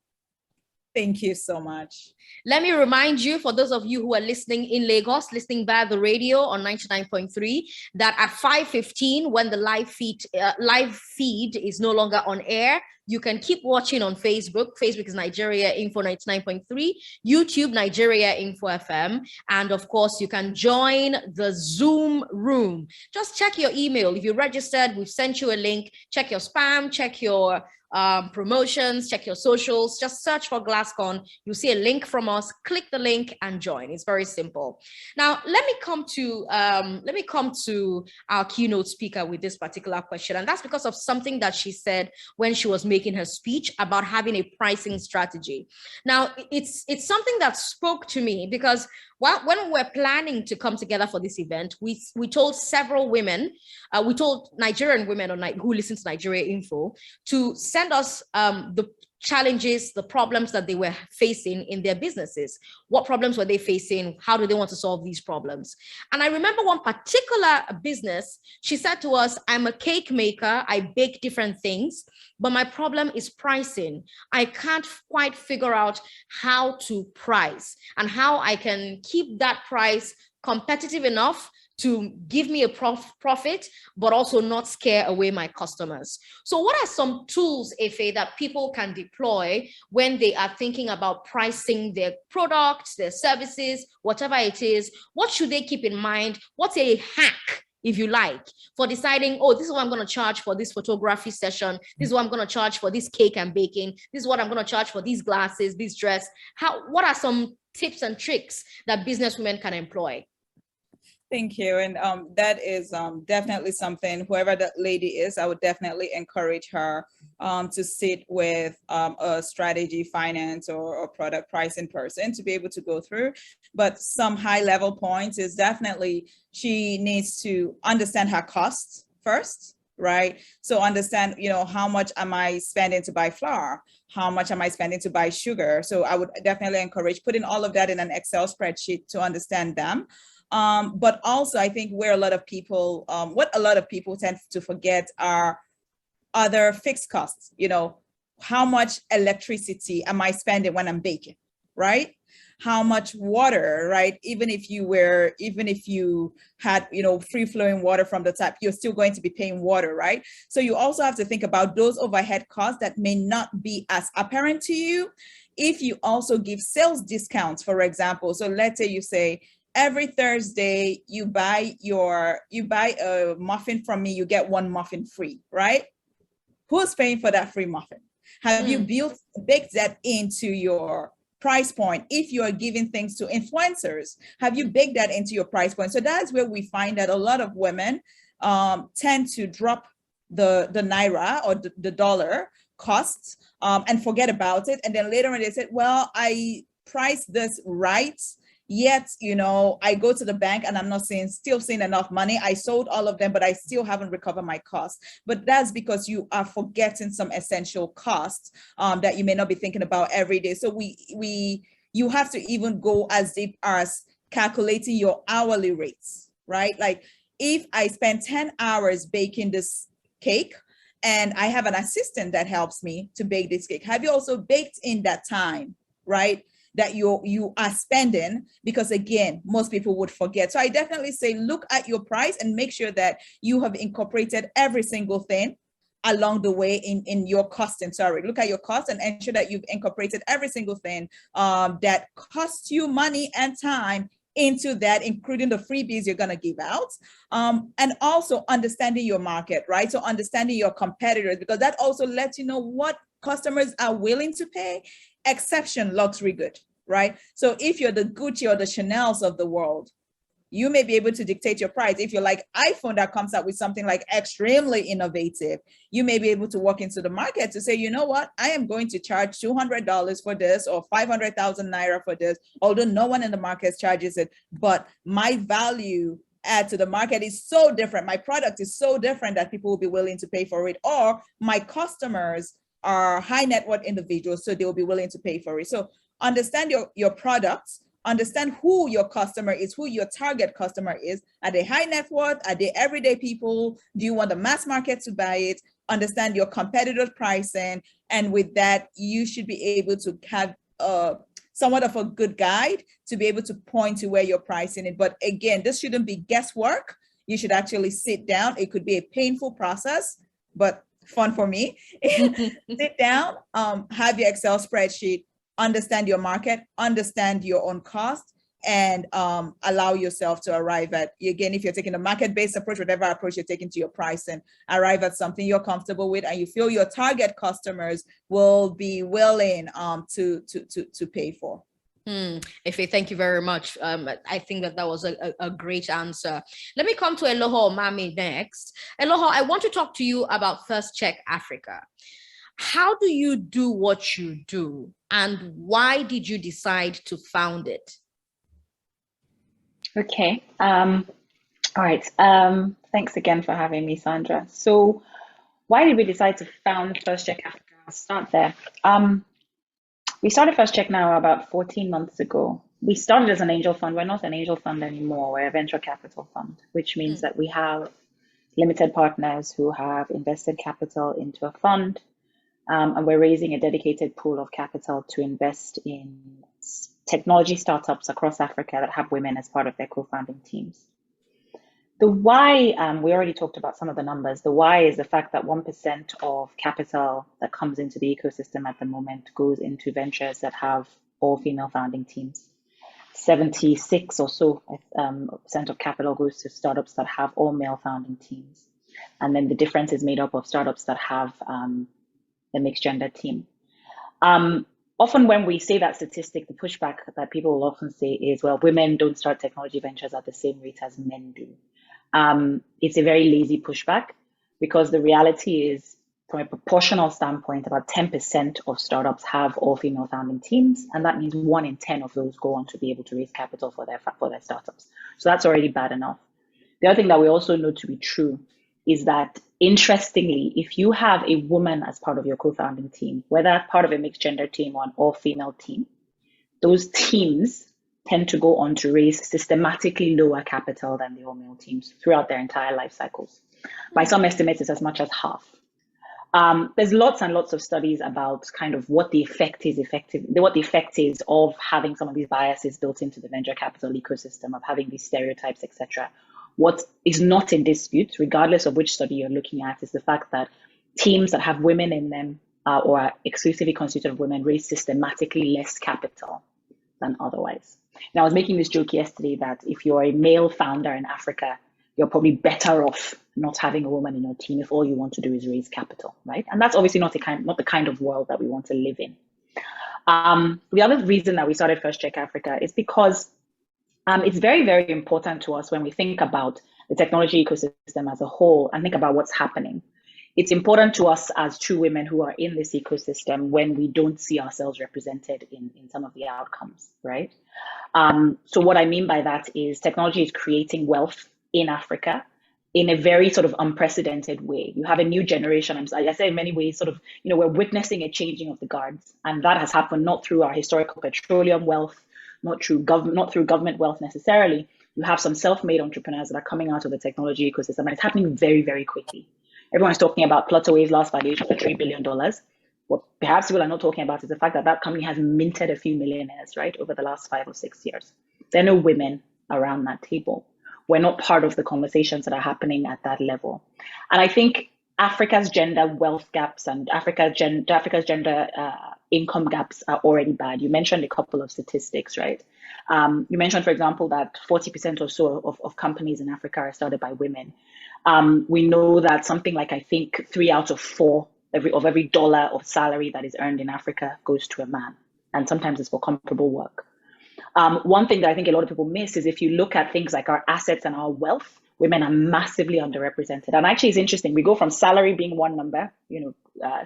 Thank you so much. Let me remind you, for those of you who are listening in Lagos, listening via the radio on 99.3, that at 5:15, when the live feed is no longer on air, you can keep watching on Facebook. Facebook is Nigeria Info 99.3, YouTube Nigeria Info FM, and of course, you can join the Zoom room. Just check your email. If you registered, we've sent you a link. Check your spam, check your promotions, check your socials, just search for GlassCon. You'll see a link from us, click the link and join. It's very simple. Now, let me come to our keynote speaker with this particular question. And that's because of something that she said when she was making her speech about having a pricing strategy. Now, it's something that spoke to me because when we were planning to come together for this event, we told several women, we told Nigerian women who listen to Nigeria Info to set send us the challenges, the problems that they were facing in their businesses. What problems were they facing? How do they want to solve these problems? And I remember one particular business, she said to us, I'm a cake maker, I bake different things, but my problem is pricing. I can't quite figure out how to price and how I can keep that price competitive enough to give me a profit, but also not scare away my customers. So what are some tools, Efe, that people can deploy when they are thinking about pricing their products, their services, whatever it is? What should they keep in mind? What's a hack, if you like, for deciding, oh, this is what I'm going to charge for this photography session. This is what I'm going to charge for this cake and baking. This is what I'm going to charge for these glasses, this dress. What are some tips and tricks that businesswomen can employ? Thank you. And that is definitely something, whoever that lady is, I would definitely encourage her to sit with a strategy, finance, or product pricing person to be able to go through. But some high level points is definitely she needs to understand her costs first, right? So understand, how much am I spending to buy flour? How much am I spending to buy sugar? So I would definitely encourage putting all of that in an Excel spreadsheet to understand them. But also, I think where a lot of people, what a lot of people tend to forget are other fixed costs. How much electricity am I spending when I'm baking, right? How much water, right? Even if you had, free flowing water from the tap, you're still going to be paying water, right? So you also have to think about those overhead costs that may not be as apparent to you if you also give sales discounts, for example. So let's say you say, every Thursday you buy a muffin from me, you get one muffin free, right? Who's paying for that free muffin? Have you baked that into your price point? If you are giving things to influencers, have you baked that into your price point? So that's where we find that a lot of women tend to drop the naira or the dollar costs and forget about it. And then later on they said, well, I priced this right, yet, I go to the bank and I'm not still seeing enough money. I sold all of them, but I still haven't recovered my costs. But that's because you are forgetting some essential costs that you may not be thinking about every day. So you have to even go as deep as calculating your hourly rates, right? Like if I spend 10 hours baking this cake and I have an assistant that helps me to bake this cake, have you also baked in that time, right, that you are spending? Because again, most people would forget. So I definitely say, look at your price and make sure that you have incorporated every single thing along the way in your costing. Look at your cost and ensure that you've incorporated every single thing that costs you money and time into that, including the freebies you're going to give out. And also understanding your market, right? So understanding your competitors, because that also lets you know what customers are willing to pay. Exception luxury good, right? So if you're the Gucci or the Chanel's of the world, you may be able to dictate your price. If you're like iPhone that comes out with something like extremely innovative, you may be able to walk into the market to say, you know what, I am going to charge $200 for this or 500,000 naira for this, although no one in the market charges it, but my value add to the market is so different. My product is so different that people will be willing to pay for it, or my customers are high net worth individuals, so they will be willing to pay for it. So understand your products, understand who your customer is, who your target customer is. Are they high net worth? Are they everyday people? Do you want the mass market to buy it? Understand your competitive pricing. And with that, you should be able to have somewhat of a good guide to be able to point to where you're pricing it. But again, this shouldn't be guesswork. You should actually sit down. It could be a painful process, but fun for me. Sit down, have your Excel spreadsheet, understand your market, understand your own cost, and allow yourself to arrive at, again, if you're taking a market-based approach, whatever approach you're taking to your pricing, arrive at something you're comfortable with and you feel your target customers will be willing to pay for. Efe, thank you very much. I think that was a great answer. Let me come to Eloho Mami next. Eloho, I want to talk to you about First Check Africa. How do you do what you do, and why did you decide to found it? Okay. All right. Thanks again for having me, Sandra. So why did we decide to found First Check Africa? start there. We started First Check now about 14 months ago. We started as an angel fund. We're not an angel fund anymore. We're a venture capital fund, which means that we have limited partners who have invested capital into a fund, and we're raising a dedicated pool of capital to invest in technology startups across Africa that have women as part of their co-founding teams. The why, we already talked about some of the numbers. The why is the fact that 1% of capital that comes into the ecosystem at the moment goes into ventures that have all female founding teams. 76 or so percent of capital goes to startups that have all male founding teams. And then the difference is made up of startups that have the mixed gender team. Often when we say that statistic, the pushback that people will often say is, well, women don't start technology ventures at the same rate as men do. It's a very lazy pushback, because the reality is, from a proportional standpoint, about 10% of startups have all female founding teams, and that means 1 in 10 of those go on to be able to raise capital for their startups. So that's already bad enough. The other thing that we also know to be true is that, interestingly, if you have a woman as part of your co-founding team, whether part of a mixed gender team or an all-female team, those teams tend to go on to raise systematically lower capital than the all-male teams throughout their entire life cycles. By some estimates, it's as much as half. There's lots and lots of studies about kind of what the effect is of having some of these biases built into the venture capital ecosystem, of having these stereotypes, etc. What is not in dispute, regardless of which study you're looking at, is the fact that teams that have women in them or are exclusively constituted of women raise systematically less capital than otherwise. Now, I was making this joke yesterday that if you're a male founder in Africa, you're probably better off not having a woman in your team if all you want to do is raise capital, right? And that's obviously not the kind of world that we want to live in. The other reason that we started First Check Africa is because it's very, very important to us when we think about the technology ecosystem as a whole and think about what's happening. It's important to us as two women who are in this ecosystem when we don't see ourselves represented in some of the outcomes, right? So what I mean by that is technology is creating wealth in Africa in a very sort of unprecedented way. You have a new generation. I say in many ways, sort of, we're witnessing a changing of the guards, and that has happened not through our historical petroleum wealth, not through government wealth necessarily. You have some self-made entrepreneurs that are coming out of the technology ecosystem, and it's happening very, very quickly. Everyone's talking about Flutterwave's last valuation of $3 billion. What perhaps people are not talking about is the fact that that company has minted a few millionaires, right, over the last 5 or 6 years. There are no women around that table. We're not part of the conversations that are happening at that level. And I think Africa's gender wealth gaps and Africa's gender income gaps are already bad. You mentioned a couple of statistics, right? You mentioned, for example, that 40% or so of companies in Africa are started by women. We know that something like, I think, 3 out of 4 of every dollar of salary that is earned in Africa goes to a man. And sometimes it's for comparable work. One thing that I think a lot of people miss is if you look at things like our assets and our wealth, women are massively underrepresented. And actually, it's interesting. We go from salary being one number,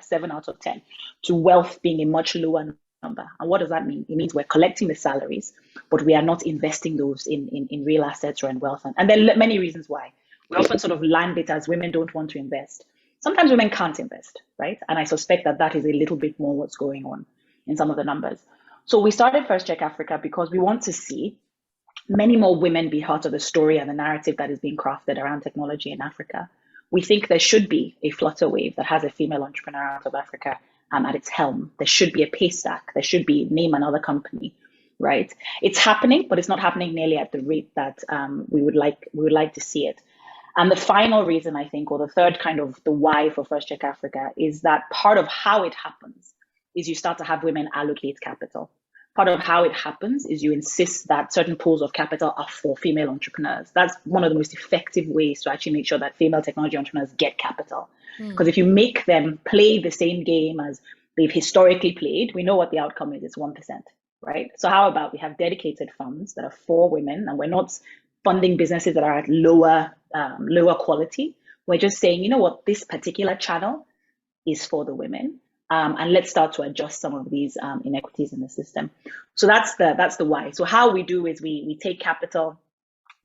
7 out of 10, to wealth being a much lower number. And what does that mean? It means we're collecting the salaries, but we are not investing those in real assets or in wealth. And there are many reasons why. We often sort of land it as women don't want to invest. Sometimes women can't invest, right? And I suspect that is a little bit more what's going on in some of the numbers. So we started First Check Africa because we want to see many more women be part of the story and the narrative that is being crafted around technology in Africa. We think there should be a Flutterwave that has a female entrepreneur out of Africa at its helm. There should be a Paystack. There should be name another company, right? It's happening, but it's not happening nearly at the rate that we would like to see it. And the final reason, I think, or the third kind of the why for First Check Africa, is that part of how it happens is you start to have women allocate capital. Part of how it happens is you insist that certain pools of capital are for female entrepreneurs. That's one of the most effective ways to actually make sure that female technology entrepreneurs get capital. Because if you make them play the same game as they've historically played, we know what the outcome is. It's 1%, right? So how about we have dedicated funds that are for women, and we're not funding businesses that are at lower quality. We're just saying, you know what, this particular channel is for the women. And let's start to adjust some of these inequities in the system. So that's the why. So how we do is we take capital,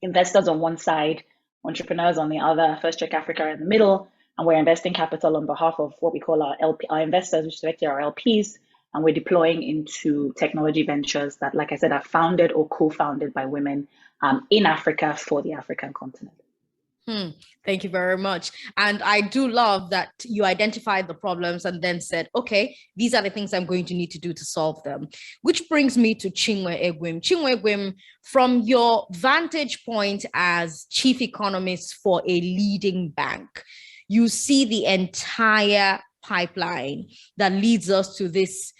investors on one side, entrepreneurs on the other, First Check Africa in the middle, And we're investing capital on behalf of what we call our investors, which is effectively our LPs, and we're deploying into technology ventures that, like I said, are founded or co-founded by women in Africa for the African continent. Thank you very much. And I do love that you identified the problems and then said, okay, these are the things I'm going to need to do to solve them. Which brings me to Chinwe Egwim. Chinwe Egwim, from your vantage point as chief economist for a leading bank, you see the entire pipeline that leads us to this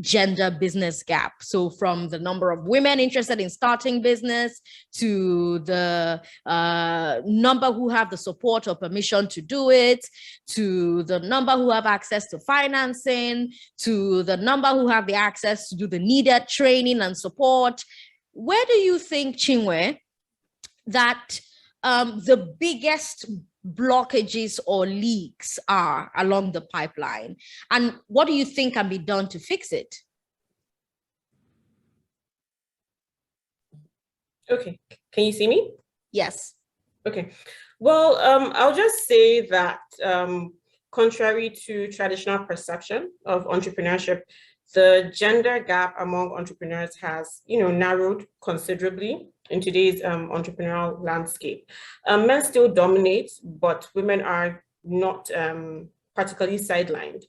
gender business gap. So from the number of women interested in starting business to the number who have the support or permission to do it, to the number who have access to financing, to the number who have the access to do the needed training and support. Where do you think, Chinwe, that the biggest blockages or leaks are along the pipeline, and what do you think can be done to fix it? Okay, can you see me? Yes. Okay, well, I'll just say that contrary to traditional perception of entrepreneurship, the gender gap among entrepreneurs has, narrowed considerably in today's entrepreneurial landscape. Men still dominate, but women are not particularly sidelined.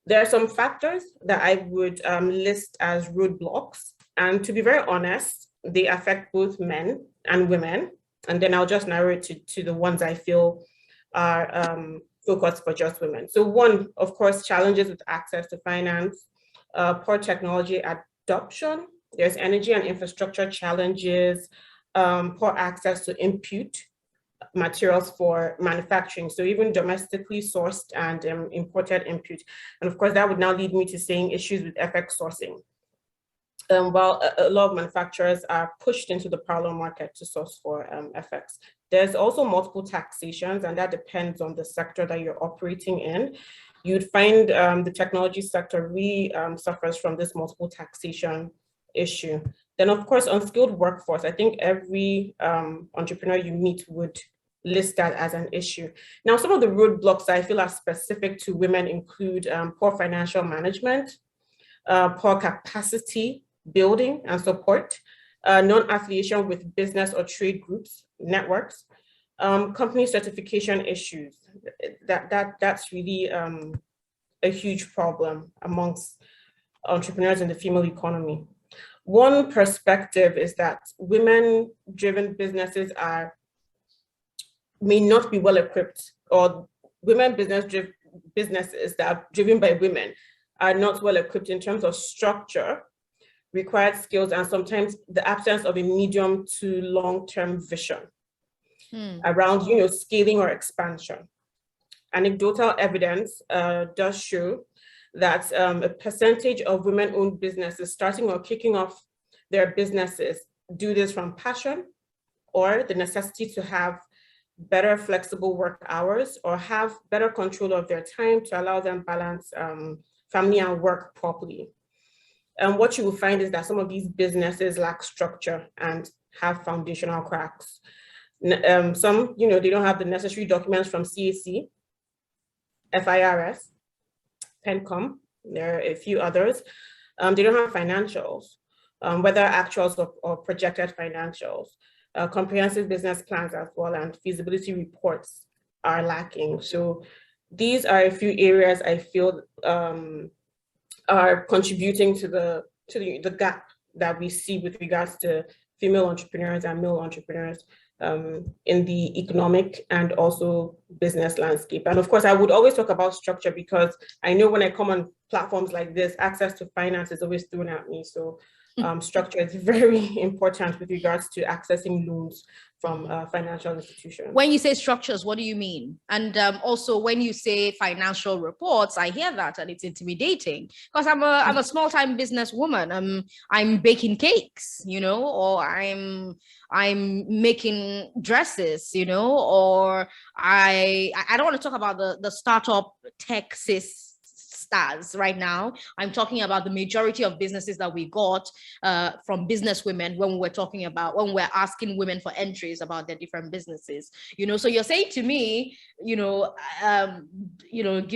There are some factors that I would list as roadblocks, and to be very honest, they affect both men and women. And then I'll just narrow it to the ones I feel are focused for just women. So one, of course, challenges with access to finance, poor technology adoption. There's energy and infrastructure challenges, poor access to input materials for manufacturing. So even domestically sourced and imported input. And of course, that would now lead me to saying issues with FX sourcing. While a lot of manufacturers are pushed into the parallel market to source for FX. There's also multiple taxations, and that depends on the sector that you're operating in. You'd find the technology sector really suffers from this multiple taxation issue. Then, of course, unskilled workforce. I think every entrepreneur you meet would list that as an issue. Now, some of the roadblocks that I feel are specific to women include poor financial management, poor capacity building and support, non-affiliation with business or trade groups, networks, company certification issues. That's really a huge problem amongst entrepreneurs in the female economy. One perspective is that women-driven businesses may not be well equipped, or women businesses that are driven by women are not well equipped in terms of structure, required skills, and sometimes the absence of a medium to long-term vision around, scaling or expansion. Anecdotal evidence does show that a percentage of women-owned businesses starting or kicking off their businesses do this from passion or the necessity to have better flexible work hours or have better control of their time to allow them balance family and work properly. And what you will find is that some of these businesses lack structure and have foundational cracks. Some, they don't have the necessary documents from CAC, FIRS, PENCOM, there are a few others. They don't have financials, whether actuals or projected financials. Comprehensive business plans as well, and feasibility reports are lacking. So these are a few areas I feel are contributing to the gap that we see with regards to female entrepreneurs and male entrepreneurs in the economic and also business landscape. And of course, I would always talk about structure because I know when I come on platforms like this, access to finance is always thrown at me. So structure is very important with regards to accessing loans from financial institutions. When you say structures, what do you mean? And also when you say financial reports, I hear that and it's intimidating because I'm a small-time businesswoman. I'm baking cakes, or I'm making dresses, or I don't want to talk about the startup tech stars right now. I'm talking about the majority of businesses that we got from business women when we're asking women for entries about their different businesses. So you're saying to me, give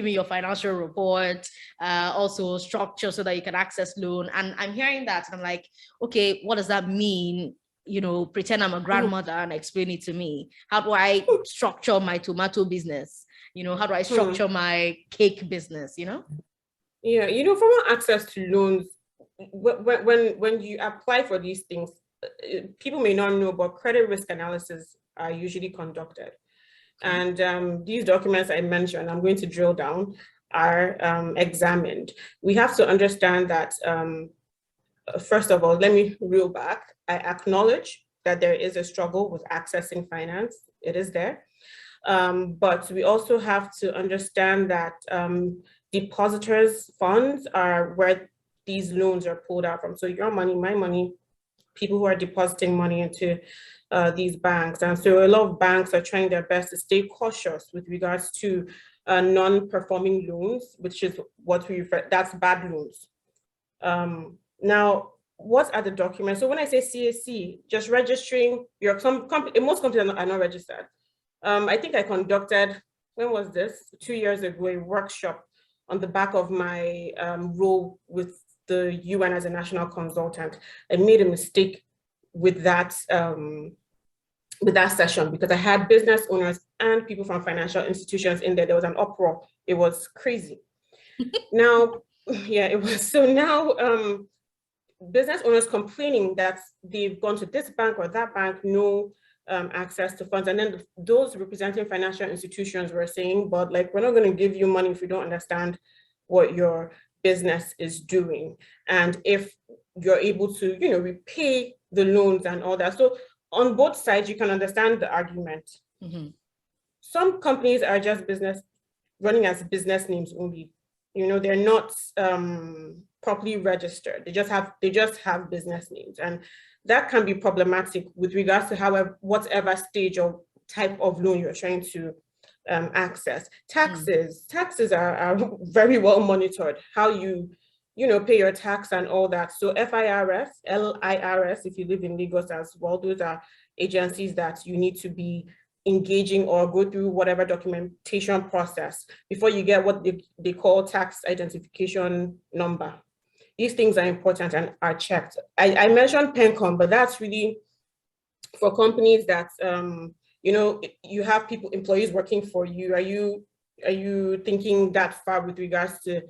me your financial report, also structure so that you can access loan. And I'm hearing that and I'm like, okay, what does that mean? Pretend I'm a grandmother and explain it to me. How do I structure my tomato business? How do I structure my cake business, Yeah, from access to loans, when you apply for these things, people may not know, but credit risk analysis are usually conducted. And these documents I mentioned, I'm going to drill down, are examined. We have to understand that, first of all, let me reel back. I acknowledge that there is a struggle with accessing finance. It is there. But we also have to understand that depositors' funds are where these loans are pulled out from. So your money, my money, people who are depositing money into these banks. And so a lot of banks are trying their best to stay cautious with regards to non-performing loans, which is what we refer, that's bad loans. Now, what are the documents? So when I say CAC, just registering most companies are not registered. I think I conducted, when was this? 2 years ago, a workshop on the back of my role with the UN as a national consultant. I made a mistake with that session because I had business owners and people from financial institutions in there. There was an uproar. It was crazy. Now, yeah, it was. So now business owners complaining that they've gone to this bank or that bank, no access to funds. And then those representing financial institutions were saying, but like, we're not going to give you money if you don't understand what your business is doing. And if you're able to, repay the loans and all that. So on both sides, you can understand the argument. Mm-hmm. Some companies are just running as business names only. They're not properly registered. They just have business names. And that can be problematic with regards to whatever stage or type of loan you're trying to access. Taxes are very well monitored, how you pay your tax and all that. So FIRS, LIRS, if you live in Lagos as well, those are agencies that you need to be engaging or go through whatever documentation process before you get what they call tax identification number. These things are important and are checked. I mentioned PENCOM, but that's really for companies that, you have employees working for you. Are you thinking that far with regards to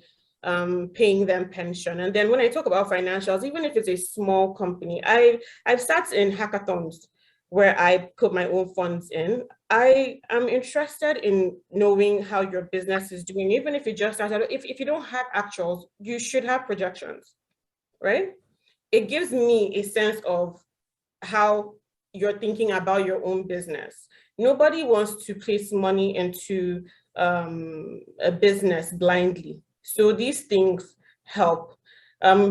paying them pension? And then when I talk about financials, even if it's a small company, I've sat in hackathons where I put my own funds in. I am interested in knowing how your business is doing, even if it just started. If you don't have actuals, you should have projections, right? It gives me a sense of how you're thinking about your own business. Nobody wants to place money into a business blindly. So these things help.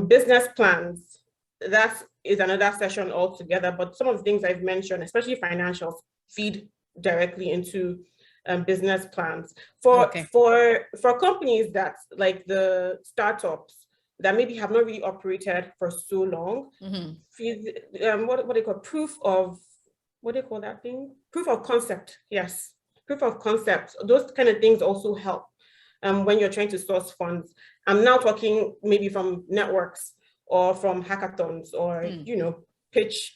Business plans, that is another session altogether, but some of the things I've mentioned, especially financials, feed directly into business plans. For companies that, like the startups that maybe have not really operated for so long, what do they call proof of concept? Yes, proof of concept. Those kind of things also help when you're trying to source funds. I'm now talking maybe from networks or from hackathons or pitch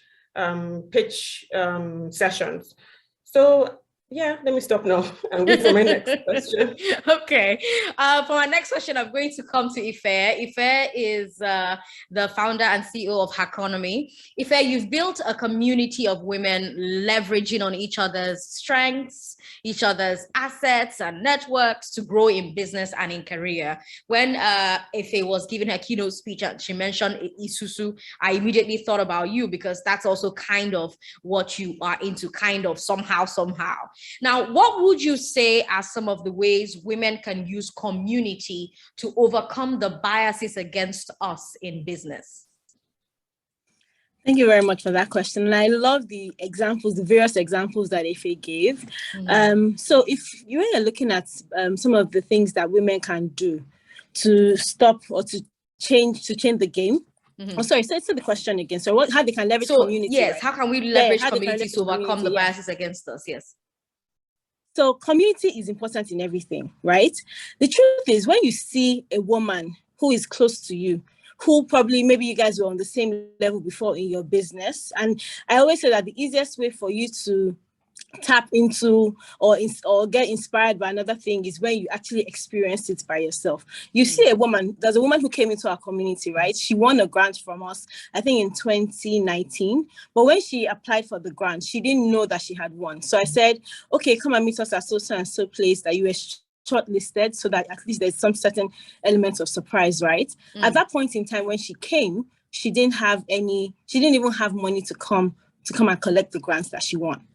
sessions. So yeah, let me stop now and wait for my next question. Okay. For my next question, I'm going to come to Ife. Ife is the founder and CEO of Hackonomy. Ife, you've built a community of women leveraging on each other's strengths, each other's assets and networks to grow in business and in career. When Ife was giving her keynote speech and she mentioned Isusu, I immediately thought about you because that's also kind of what you are into, kind of somehow. Now, what would you say are some of the ways women can use community to overcome the biases against us in business? Thank you very much for that question. And I love the various examples that Ife gave. So if you are looking at some of the things that women can do to stop or to change the game. Oh, sorry, say the question again. So how they can leverage community? Yes, right? how can we leverage how community to overcome the biases against us? Yes. So community is important in everything, right? The truth is, when you see a woman who is close to you, who probably maybe you guys were on the same level before in your business, and I always say that the easiest way for you to tap into or get inspired by another thing is when you actually experience it by yourself. You see there's a woman who came into our community, right? She won a grant from us, I think in 2019. But when she applied for the grant, she didn't know that she had won. So I said, okay, come and meet us at so and so place that you were shortlisted, so that at least there's some certain elements of surprise, right? At that point in time when she came, she didn't even have money to come and collect the grants that she won.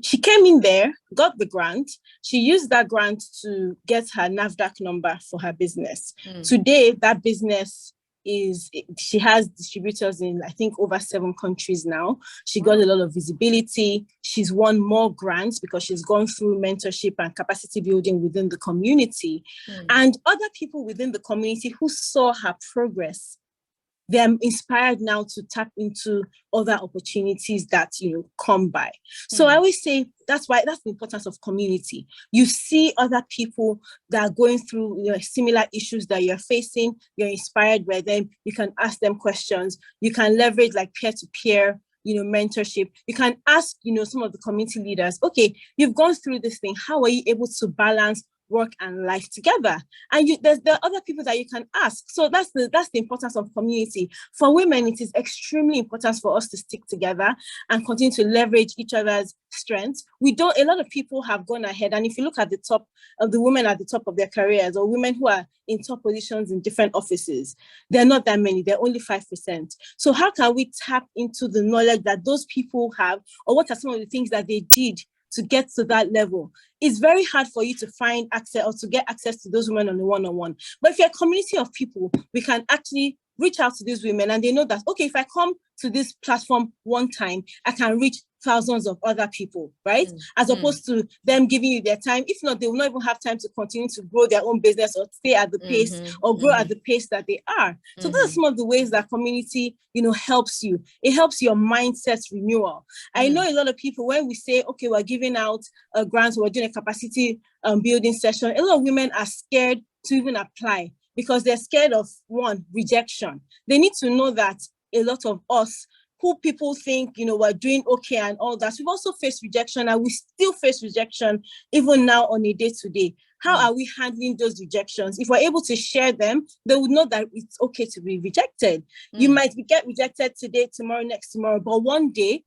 She came in there, got the grant. She used that grant to get her NAFDAC number for her business. Today, that business she has distributors in, I think, over 7 countries now. She got a lot of visibility. She's won more grants because she's gone through mentorship and capacity building within the community. And other people within the community who saw her progress, they're inspired now to tap into other opportunities that, come by. So I always say that's the importance of community. You see other people that are going through similar issues that you're facing, you're inspired by them, you can ask them questions, you can leverage like peer-to-peer, mentorship. You can ask, some of the community leaders, okay, you've gone through this thing, how are you able to balance work and life together? And there are other people that you can ask. So that's the importance of community. For women, it is extremely important for us to stick together and continue to leverage each other's strengths. A lot of people have gone ahead, and if you look at the top of the women at the top of their careers, or women who are in top positions in different offices, they're not that many, they're only 5%. So how can we tap into the knowledge that those people have, or what are some of the things that they did to get to that level? It's very hard for you to find access or to get access to those women on a one-on-one. But if you're a community of people, we can actually reach out to these women, and they know that, okay, if I come to this platform one time, I can reach thousands of other people, right? As opposed to them giving you their time. If not, they will not even have time to continue to grow their own business or stay at the pace or grow at the pace that they are. So those are some of the ways that community, helps you. It helps your mindset renewal. I know a lot of people, when we say, okay, we're giving out grants, we're doing a capacity building session, a lot of women are scared to even apply because they're scared of, one, rejection. They need to know that a lot of us who people think, we're doing okay and all that, we've also faced rejection, and we still face rejection even now on a day-to-day. How are we handling those rejections? If we're able to share them, they would know that it's okay to be rejected. You might get rejected today, tomorrow, next tomorrow, but one day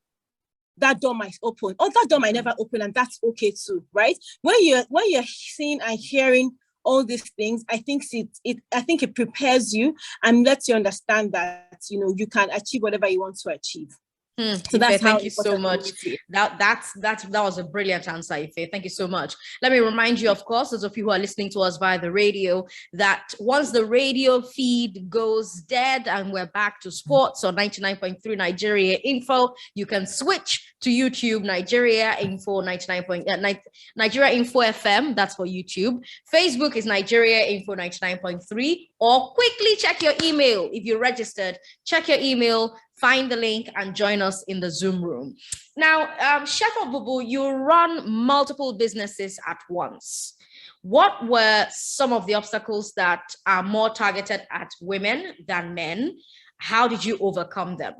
that door might open, or that door might never open, and that's okay too, right? When you're seeing and hearing all these things, I think it prepares you and lets you understand that you can achieve whatever you want to achieve. So thank you so much. That was a brilliant answer, Ife. Thank you so much. Let me remind you, of course, those of you who are listening to us via the radio, that once the radio feed goes dead and we're back to sports on 99.3 Nigeria Info, you can switch to YouTube, Nigeria Info 99.9 Nigeria Info FM. That's for YouTube. Facebook is Nigeria Info 99.3, or quickly check your email. If you're registered, check your email, find the link, and join us in the Zoom room. Now, Chef Obubu, you run multiple businesses at once. What were some of the obstacles that are more targeted at women than men? How did you overcome them?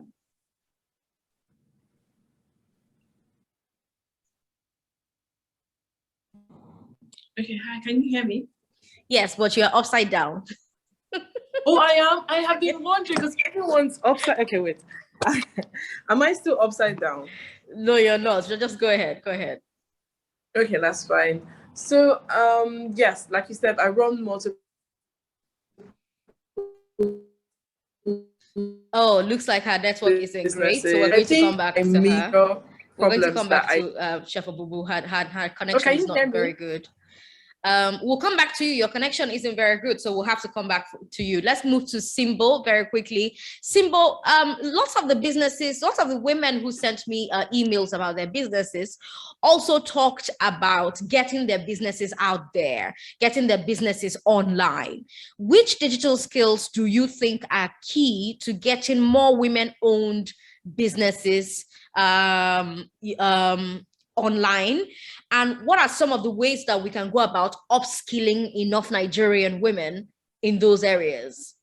Okay, hi, can you hear me? Yes, but you're upside down. Oh, I am? I have been wondering because everyone's upside. Okay, wait. Am I still upside down? No, you're not. Just go ahead. Go ahead. Okay, that's fine. So, yes, like you said, I run multiple. Oh, looks like her network isn't great. So we're going to come back to her. We're going to come back to Chef Obubu. Her connection is not very good. We'll come back to you. Your connection isn't very good, so we'll have to come back to you. Let's move to Simbo very quickly. Simbo, lots of the women who sent me emails about their businesses also talked about getting their businesses out there, getting their businesses online. Which digital skills do you think are key to getting more women-owned businesses online, and what are some of the ways that we can go about upskilling enough Nigerian women in those areas?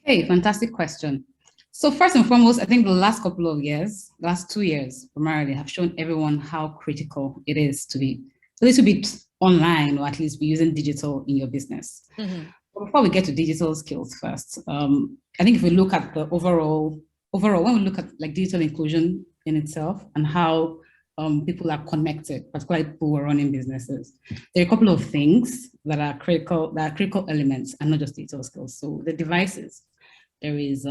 Hey, fantastic question. So first and foremost, I think the last 2 years primarily, have shown everyone how critical it is to be a little bit online, or at least be using digital in your business. Mm-hmm. But before we get to digital skills first, I think if we look at the overall, when we look at like digital inclusion in itself and how people are connected, particularly people who are running businesses, there are a couple of things that are critical elements, and not just digital skills. So the devices, there is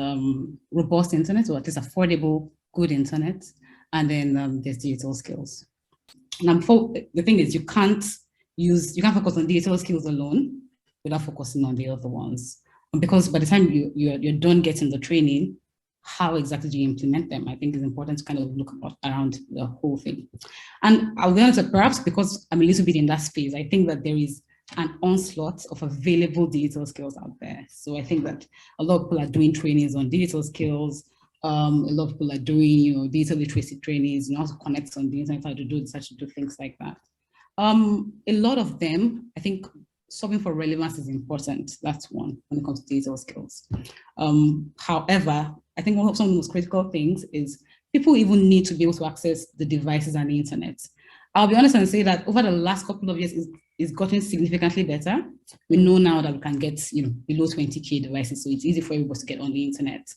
robust internet, or at least affordable, good internet, and then there's digital skills. Now, the thing is, you can't focus on digital skills alone without focusing on the other ones, because by the time you're done getting the training, how exactly do you implement them? I think it's important to kind of look around the whole thing. And I'll be honest, perhaps because I'm a little bit in that space, I think that there is an onslaught of available digital skills out there. So I think that a lot of people are doing trainings on digital skills. A lot of people are doing, digital literacy trainings, how to connect on the internet, how to do things like that. A lot of them, I think, solving for relevance is important. That's one when it comes to digital skills. However, I think one of the most critical things is people even need to be able to access the devices and the internet. I'll be honest and say that over the last couple of years, it's gotten significantly better. We know now that we can get, below 20K devices, so it's easy for everybody to get on the internet.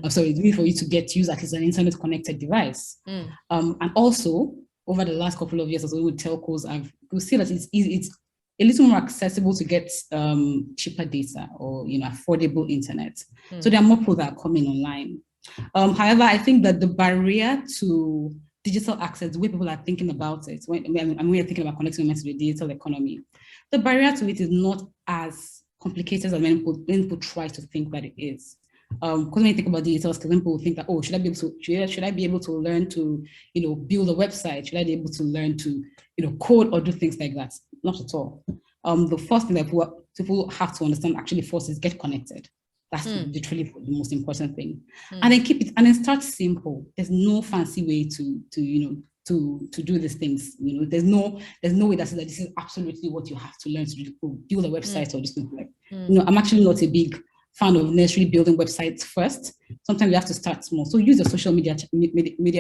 So it's easy for you to use at least an internet connected device. And also, over the last couple of years, as well with telcos, we see that it's easy. It's a little more accessible to get cheaper data or affordable internet. So there are more people that are coming online. However, I think that the barrier to digital access, the way people are thinking about it, when we're thinking about connecting women to the digital economy, the barrier to it is not as complicated as many people try to think that it is. Because when you think about digital skills, people think that, should I be able to learn to, build a website? Should I be able to learn to, code or do things like that? Not at all. The first thing that people have to understand actually first is get connected. That's literally the most important thing. And then keep it, and then start simple. There's no fancy way to do these things. There's no way that says that this is absolutely what you have to learn to build a website or just like. I'm actually not a big fan of necessarily building websites first. Sometimes you have to start small. So use your social media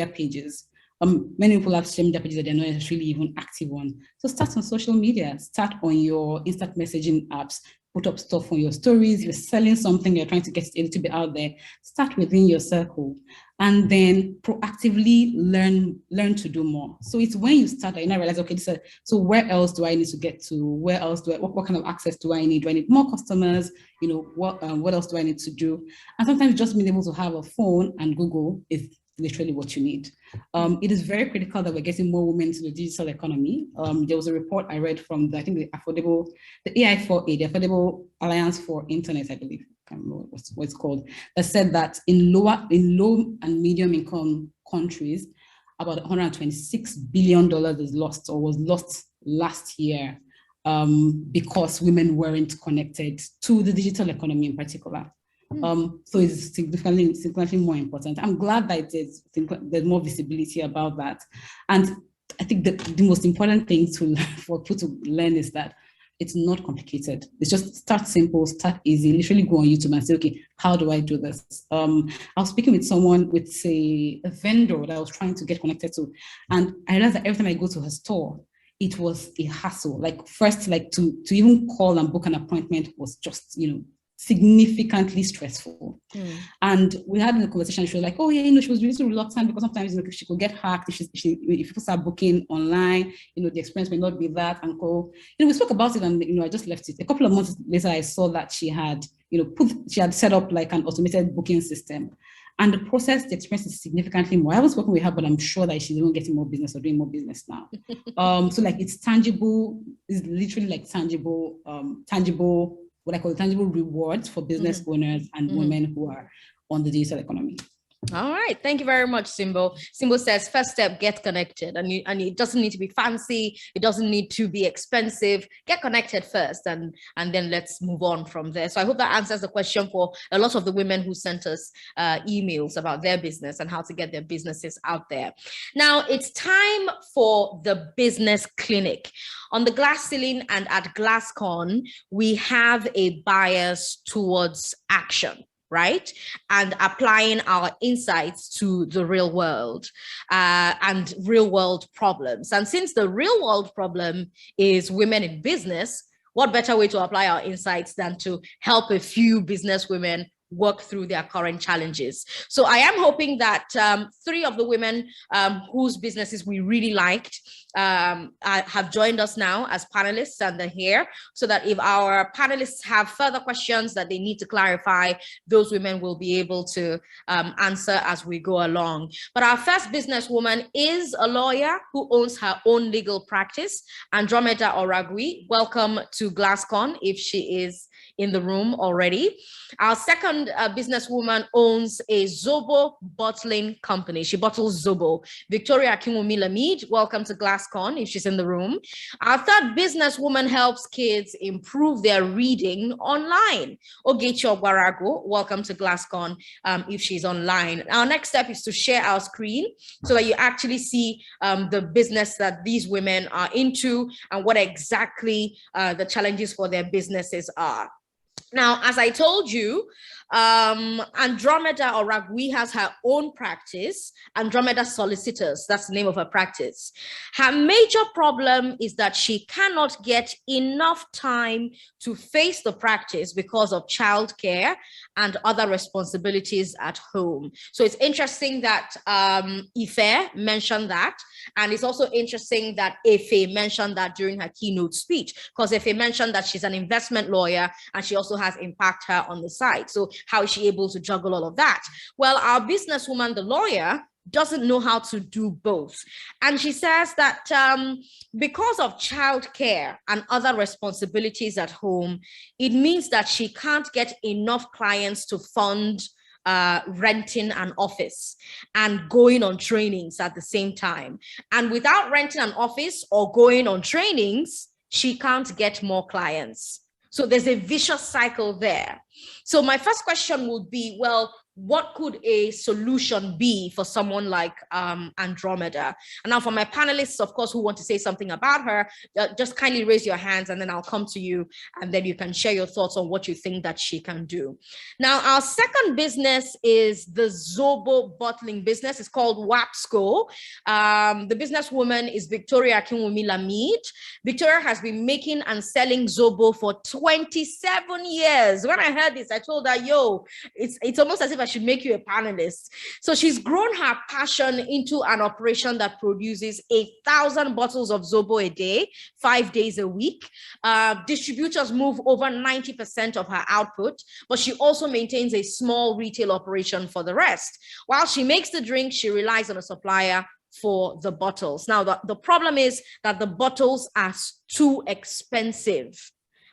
pages. Many people have social media pages that they're not necessarily even active on. So start on social media. Start on your instant messaging apps. Put up stuff on your stories. You're selling something. You're trying to get a little bit out there. Start within your circle, and then proactively learn to do more. So it's when you start that you now realize, okay, so where else do I need to get to? Where else what kind of access do I need? Do I need more customers? What else do I need to do? And sometimes just being able to have a phone and Google is literally what you need. It is very critical that we're getting more women into the digital economy. There was a report I read from the AI4A, the Affordable Alliance for Internet, I believe, I can't remember what it's called, that said that in low and medium income countries, about $126 billion is lost or was lost last year because women weren't connected to the digital economy in particular. So it's significantly more important. I'm glad that there's more visibility about that. And I think that the most important thing for people to learn is that it's not complicated. It's just start simple, start easy, literally go on YouTube and say, okay, how do I do this? I was speaking with someone with a vendor that I was trying to get connected to. And I realized that every time I go to her store, it was a hassle. Like first, to even call and book an appointment was just, significantly stressful. And we had a conversation, she was like, she was really reluctant because sometimes she could get hacked if people start booking online, the experience may not be that, and we spoke about it, and I just left it. A couple of months later, I saw that she had she had set up like an automated booking system. And the process, the experience is significantly more. I was working with her, but I'm sure that she's even getting more business or doing more business now. So like it's tangible, it's literally like tangible, what I call tangible rewards for business owners and women who are on the digital economy. All right. Thank you very much, Simbo. Simbo says, first step, get connected. And it doesn't need to be fancy. It doesn't need to be expensive. Get connected first, and then let's move on from there. So I hope that answers the question for a lot of the women who sent us emails about their business and how to get their businesses out there. Now it's time for the business clinic. On the Glass Ceiling and at GlassCon, we have a bias towards action, right? And applying our insights to the real world and real world problems. And since the real world problem is women in business, what better way to apply our insights than to help a few business women work through their current challenges. So I am hoping that 3 of the women whose businesses we really liked have joined us now as panelists, and they're here, so that if our panelists have further questions that they need to clarify, those women will be able to answer as we go along. But our first businesswoman is a lawyer who owns her own legal practice, Andromeda Oragui. Welcome to GlassCon, if she is in the room already. Our second businesswoman owns a Zobo bottling company. She bottles Zobo. Victoria Akinwumi Lamid, welcome to GlassCon, if she's in the room. Our third businesswoman helps kids improve their reading online. Ogechi Ogwarago, welcome to GlassCon, if she's online. Our next step is to share our screen so that you actually see the business that these women are into and what exactly the challenges for their businesses are. Now, as I told you, Andromeda Oragui has her own practice, Andromeda Solicitors, that's the name of her practice. Her major problem is that she cannot get enough time to face the practice because of childcare and other responsibilities at home. So it's interesting that Ife mentioned that, and it's also interesting that Efe mentioned that during her keynote speech, because Efe mentioned that she's an investment lawyer and she also has Impact Her on the side. So how is she able to juggle all of that? Well, our businesswoman, the lawyer, doesn't know how to do both. And she says that because of childcare and other responsibilities at home, it means that she can't get enough clients to fund renting an office and going on trainings at the same time. And without renting an office or going on trainings, she can't get more clients. So there's a vicious cycle there. So my first question would be, well, what could a solution be for someone like Andromeda? And now for my panelists, of course, who want to say something about her, just kindly raise your hands and then I'll come to you and then you can share your thoughts on what you think that she can do. Now, our second business is the Zobo bottling business. It's called WAPSCO. The businesswoman is Victoria Akinwumi Lamid. Victoria has been making and selling Zobo for 27 years. When I heard this, I told her, yo, it's almost as if I should make you a panelist. So she's grown her passion into an operation that produces 1,000 bottles of Zobo a day, 5 days a week. Distributors move over 90% of her output, but she also maintains a small retail operation for the rest. While she makes the drink, she relies on a supplier for the bottles. Now, the problem is that the bottles are too expensive.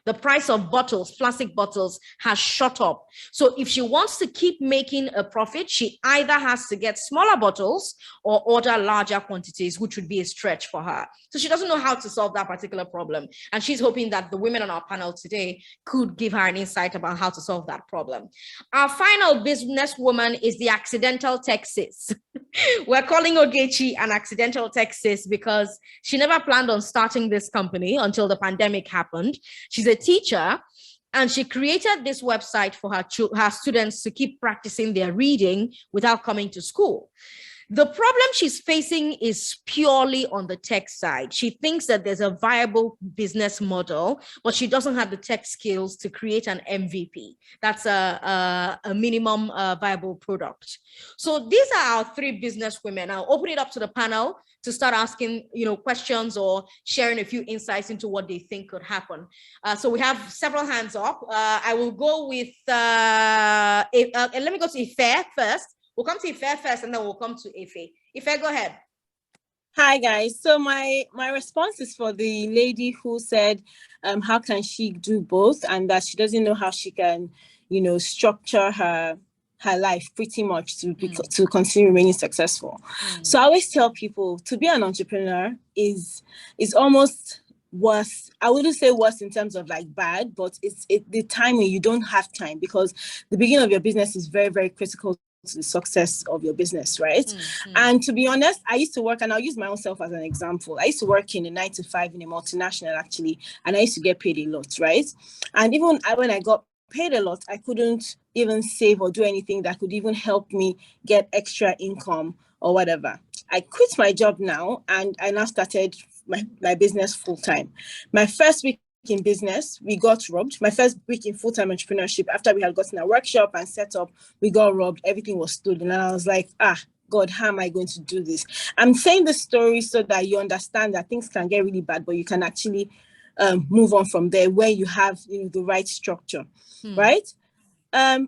The price of bottles, plastic bottles, has shot up. So if she wants to keep making a profit, she either has to get smaller bottles or order larger quantities, which would be a stretch for her. So she doesn't know how to solve that particular problem. And she's hoping that the women on our panel today could give her an insight about how to solve that problem. Our final businesswoman is the accidental Texas. We're calling Ogechi an accidental Texas because she never planned on starting this company until the pandemic happened. She's a teacher and she created this website for her students to keep practicing their reading without coming to school. The problem she's facing is purely on the tech side. She thinks that there's a viable business model, but she doesn't have the tech skills to create an MVP. That's a minimum viable product. So these are our three business women. I'll open it up to the panel to start asking, questions or sharing a few insights into what they think could happen. So we have several hands up. I will go with, let me go to Ife first. We'll come to Ife first, and then we'll come to Ife. Ife, go ahead. Hi, guys. So my response is for the lady who said, how can she do both? And that she doesn't know how she can, structure her life pretty much to continue remaining successful. So I always tell people to be an entrepreneur is almost worse. I wouldn't say worse in terms of like bad, but it's the timing. You don't have time, because the beginning of your business is very, very critical to the success of your business, right? And to be honest, I used to work, and I'll use my own self as an example. I used to work in a 9-to-5 in a multinational, actually, and I used to get paid a lot, right? And even when I got paid a lot, I couldn't even save or do anything that could even help me get extra income or whatever. I quit my job now, and I now started my business full-time. My first week in business, we got robbed. My first week in full-time entrepreneurship, after we had gotten a workshop and set up, we got robbed. Everything was stolen. And I was like, God, how am I going to do this? I'm saying this story so that you understand that things can get really bad, but you can actually move on from there where you have the right structure, right? I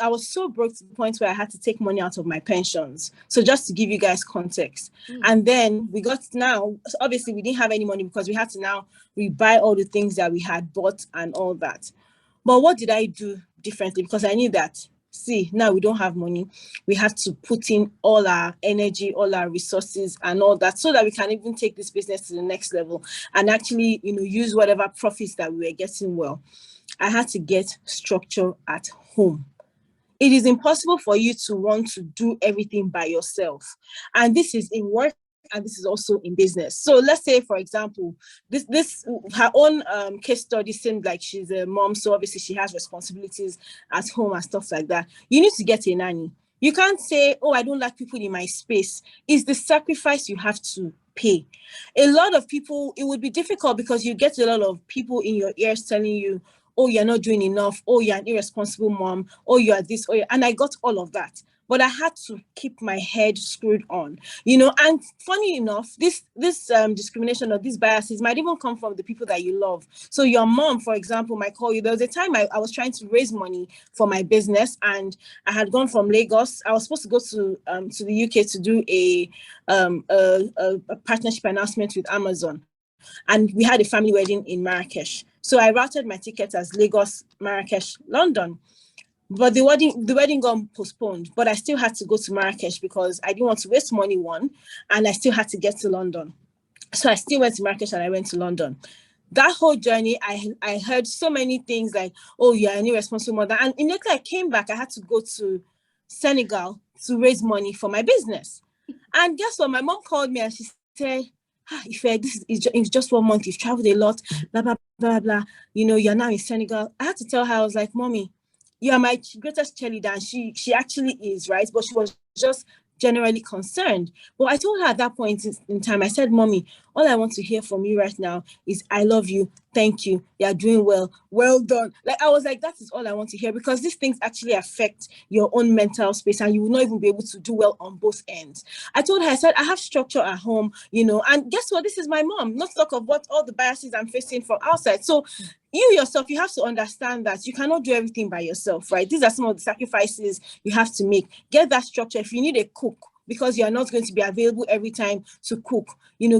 was so broke to the point where I had to take money out of my pensions. So just to give you guys context. And then obviously we didn't have any money, because we had to now rebuy all the things that we had bought and all that. But what did I do differently? Because I knew that, now we don't have money. We have to put in all our energy, all our resources and all that, so that we can even take this business to the next level and actually, use whatever profits that we were getting well. I had to get structure at home. It is impossible for you to want to do everything by yourself. And this is in work, and this is also in business. So let's say, for example, this her own case study seemed like she's a mom, so obviously she has responsibilities at home and stuff like that. You need to get a nanny. You can't say, I don't like people in my space. It's the sacrifice you have to pay. A lot of people, it would be difficult, because you get a lot of people in your ears telling you, you're not doing enough, you're an irresponsible mom, you are this, and I got all of that. But I had to keep my head screwed on, and funny enough, this discrimination or these biases might even come from the people that you love. So your mom, for example, might call you. There was a time I was trying to raise money for my business, and I had gone from Lagos. I was supposed to go to the UK to do a partnership announcement with Amazon. And we had a family wedding in Marrakesh. So I routed my tickets as Lagos, Marrakesh, London. But the wedding got postponed. But I still had to go to Marrakesh, because I didn't want to waste money, one, and I still had to get to London. So I still went to Marrakesh, and I went to London. That whole journey, I heard so many things like, you're an irresponsible mother. And immediately I came back, I had to go to Senegal to raise money for my business. And guess what? My mom called me, and she said, If this is just 1 month, you've traveled a lot, blah, blah, blah, blah. You're now in Senegal. I had to tell her, I was like, Mommy, you are my greatest cheerleader. And she actually is, right? But she was just generally concerned. But I told her at that point in time, I said, Mommy, all I want to hear from you right now is, I love you. Thank you. You're doing well. Well done. I was like, that is all I want to hear, because these things actually affect your own mental space, and you will not even be able to do well on both ends. I told her, I said, I have structure at home, and guess what? This is my mom, not talk of what all the biases I'm facing from outside. So you yourself, you have to understand that you cannot do everything by yourself, right? These are some of the sacrifices you have to make. Get that structure. If you need a cook, because you're not going to be available every time to cook,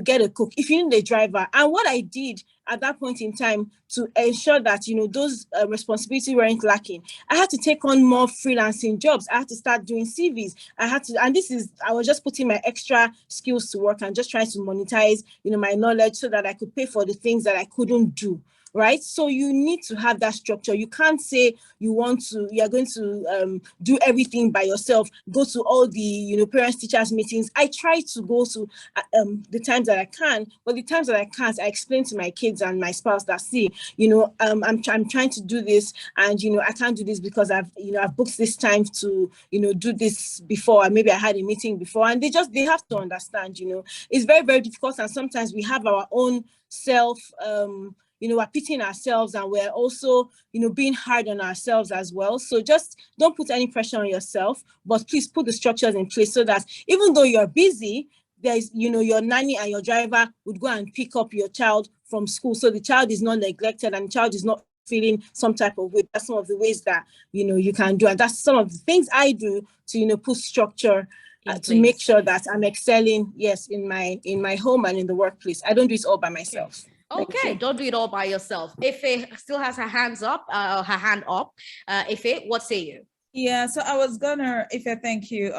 get a cook. If you need a driver. And what I did at that point in time to ensure that, those responsibilities weren't lacking, I had to take on more freelancing jobs. I had to start doing CVs. I was just putting my extra skills to work and just trying to monetize, my knowledge, so that I could pay for the things that I couldn't do, right? So you need to have that structure. You can't say you're going to do everything by yourself, go to all the, parents teachers meetings. I try to go to the times that I can, but the times that I can't, I explain to my kids and my spouse that, see, I'm trying to do this, and I can't do this because I've booked this time to do this before, and maybe I had a meeting before, and they have to understand. It's very, very difficult, and sometimes we have our own self, we're pitying ourselves, and we're also being hard on ourselves as well. So just don't put any pressure on yourself, but please put the structures in place so that even though you're busy, there's your nanny and your driver would go and pick up your child from school, so the child is not neglected and the child is not feeling some type of way. That's some of the ways that you can do, and that's some of the things I do to put structure to make sure that I'm excelling, yes, in my home and in the workplace. I don't do it all by myself. Okay, don't do it all by yourself. Ife still has her hand up. Ife, what say you? Yeah, so I was gonna, Ife, thank you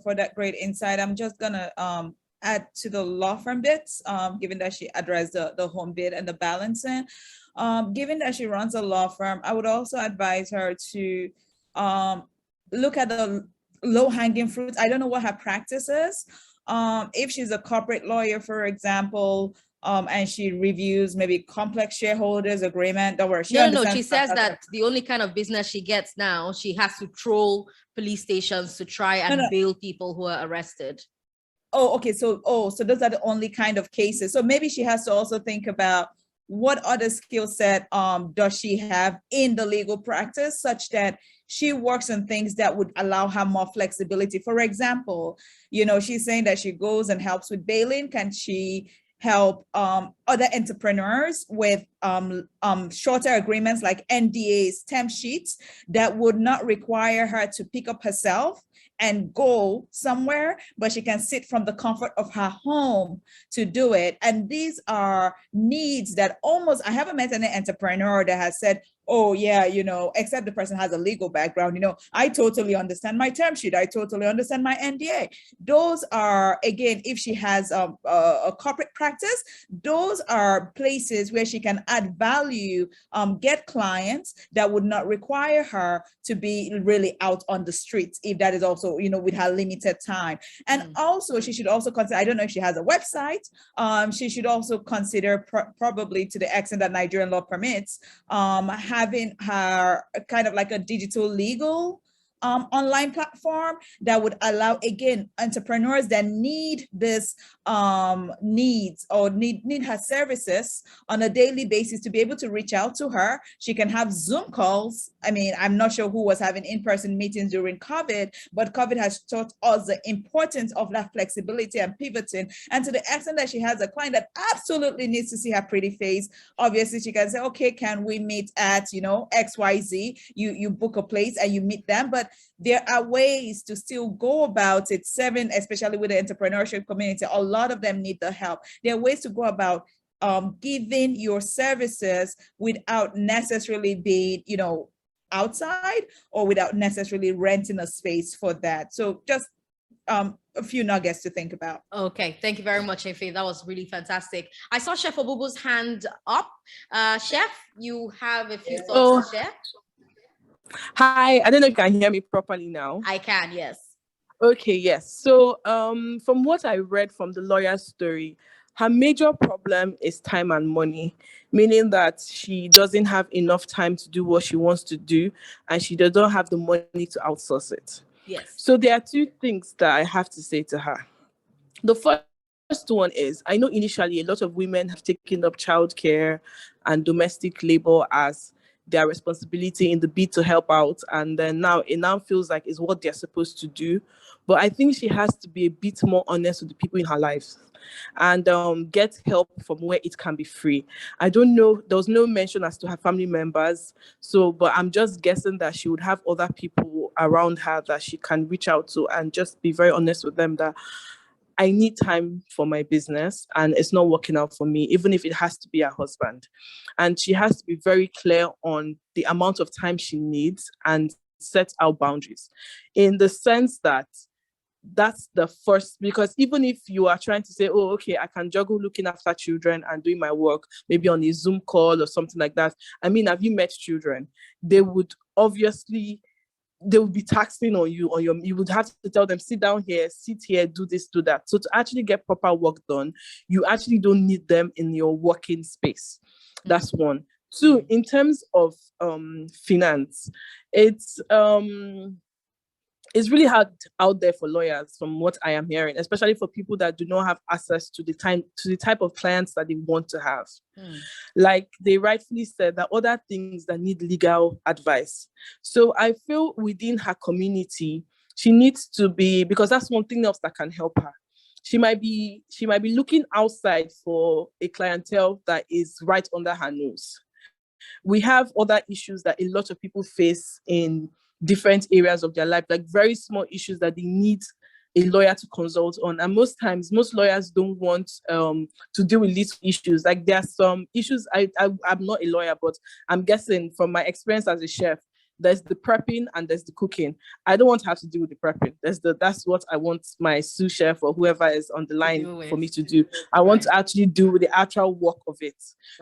for that great insight. I'm just gonna add to the law firm bits, given that she addressed the home bit and the balancing. Given that she runs a law firm, I would also advise her to look at the low-hanging fruits. I don't know what her practice is. If she's a corporate lawyer, for example, and she reviews maybe complex shareholders agreement, don't worry. No, she says that the only kind of business she gets now, she has to troll police stations to try and bail people who are arrested. Oh, okay. So those are the only kind of cases. So maybe she has to also think about what other skill set does she have in the legal practice, such that she works on things that would allow her more flexibility. For example, she's saying that she goes and helps with bailing. Can she help other entrepreneurs with shorter agreements like NDAs, term sheets, that would not require her to pick up herself and go somewhere, but she can sit from the comfort of her home to do it. And these are needs that I haven't met any entrepreneur that has said, oh yeah, except the person has a legal background, I totally understand my term sheet, I totally understand my NDA. Those are, again, if she has a corporate practice, those are places where she can add value, get clients that would not require her to be really out on the streets, if that is also, with her limited time. And also, she should also consider, I don't know if she has a website, she should also consider, probably to the extent that Nigerian law permits, having her kind of like a digital legal online platform that would allow, again, entrepreneurs that need this needs or need her services on a daily basis to be able to reach out to her. She can have Zoom calls. I mean, I'm not sure who was having in-person meetings during COVID, but COVID has taught us the importance of that flexibility and pivoting. And to the extent that she has a client that absolutely needs to see her pretty face, obviously she can say, okay, can we meet at, XYZ? You book a place and you meet them. But there are ways to still go about it. Especially with the entrepreneurship community, a lot of them need the help. There are ways to go about giving your services without necessarily being, outside, or without necessarily renting a space for that. So just a few nuggets to think about. Okay, thank you very much, Efe. That was really fantastic. I saw Chef Obubu's hand up. Chef, you have a few thoughts to share? Hi, I don't know if you can hear me properly now. I can, yes. Okay, yes. So from what I read from the lawyer's story, her major problem is time and money, meaning that she doesn't have enough time to do what she wants to do, and she doesn't have the money to outsource it. Yes. So there are two things that I have to say to her. The first one is, I know initially a lot of women have taken up childcare and domestic labor as their responsibility in the bid to help out, and then it now feels like it's what they're supposed to do. But I think she has to be a bit more honest with the people in her lives and get help from where it can be free. I don't know, there was no mention as to her family members, but I'm just guessing that she would have other people around her that she can reach out to and just be very honest with them that I need time for my business and it's not working out for me, even if it has to be her husband. And she has to be very clear on the amount of time she needs and set out boundaries, in the sense that that's the first, because even if you are trying to say, oh, okay, I can juggle looking after children and doing my work, maybe on a Zoom call or something like that. I mean, have you met children? They would be taxing on you, you would have to tell them, sit down here, sit here, do this, do that. So to actually get proper work done, you actually don't need them in your working space. That's one. Two, in terms of finance, it's really hard out there for lawyers, from what I am hearing, especially for people that do not have access to the type of clients that they want to have. Like they rightfully said, there are other things that need legal advice. So I feel within her community, she needs to be, because that's one thing else that can help her. She might be looking outside for a clientele that is right under her nose. We have other issues that a lot of people face in different areas of their life, like very small issues that they need a lawyer to consult on. And most times, most lawyers don't want to deal with little issues. Like there are some issues, I'm not a lawyer, but I'm guessing from my experience as a chef, there's the prepping and there's the cooking. I don't want to have to deal with the prepping. That's what I want my sous chef or whoever is on the line for me to do. I want to actually do with the actual work of it.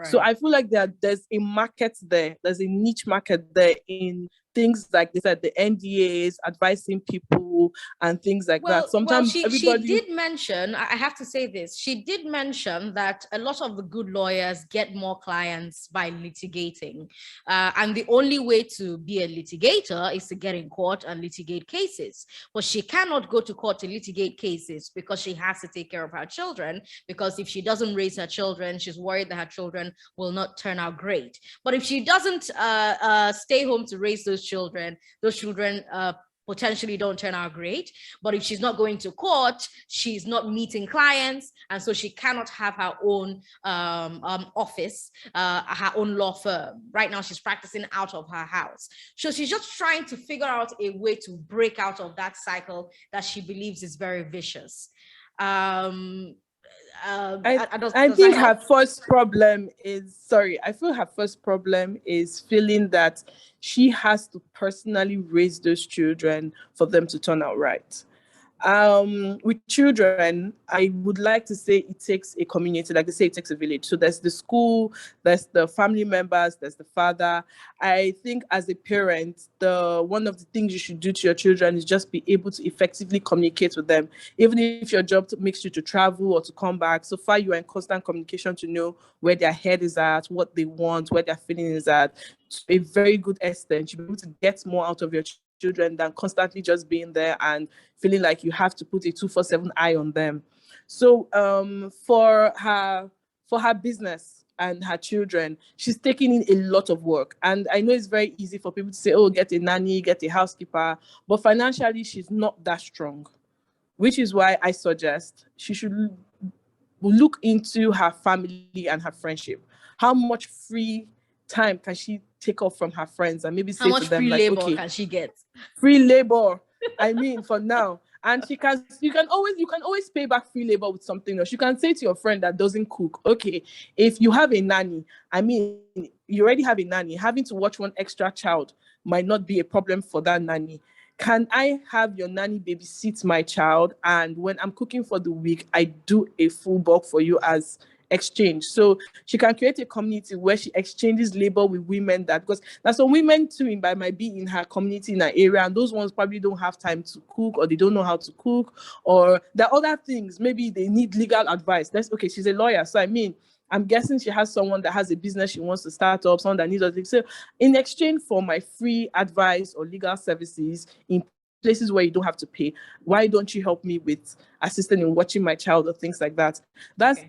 So I feel like there's a market there. There's a niche market there in things like they said, the NDAs, advising people and things like that. Sometimes she did mention, I have to say this, she did mention that a lot of the good lawyers get more clients by litigating. And the only way to be a litigator is to get in court and litigate cases. But she cannot go to court to litigate cases because she has to take care of her children, because if she doesn't raise her children, she's worried that her children will not turn out great. But if she doesn't stay home to raise those children potentially don't turn out great. But if she's not going to court, she's not meeting clients, and so she cannot have her own office, her own law firm. Right now, she's practicing out of her house. So she's just trying to figure out a way to break out of that cycle that she believes is very vicious. I think her first problem is feeling that she has to personally raise those children for them to turn out right. With children, I would like to say it takes a community, like they say, it takes a village. So there's the school, there's the family members, there's the father. I think as a parent, one of the things you should do to your children is just be able to effectively communicate with them. Even if your job makes you to travel or to come back, so far you are in constant communication to know where their head is at, what they want, where their feeling is at. To a very good extent, you'll be able to get more out of your children than constantly just being there and feeling like you have to put a 24/7 eye on them. So for her business and her children, she's taking in a lot of work. And I know it's very easy for people to say, oh, get a nanny, get a housekeeper, but financially she's not that strong, which is why I suggest she should look into her family and her friendship. How much free time can she take off from her friends and maybe say to them, free like, labor okay, can she get? Free labor, I mean, for now. And you can always pay back free labor with something else. You can say to your friend that doesn't cook, okay, if you have a nanny, I mean, you already have a nanny, having to watch one extra child might not be a problem for that nanny. Can I have your nanny babysit my child? And when I'm cooking for the week, I do a full bulk for you as exchange. So she can create a community where she exchanges labor with women, because there's some women too might be in her community, in her area, and those ones probably don't have time to cook, or they don't know how to cook, or there are other things. Maybe they need legal advice. Okay, she's a lawyer, so I mean, I'm guessing she has someone that has a business she wants to start up, someone that needs other things. So in exchange for my free advice or legal services in places where you don't have to pay, why don't you help me with assisting in watching my child or things like that? That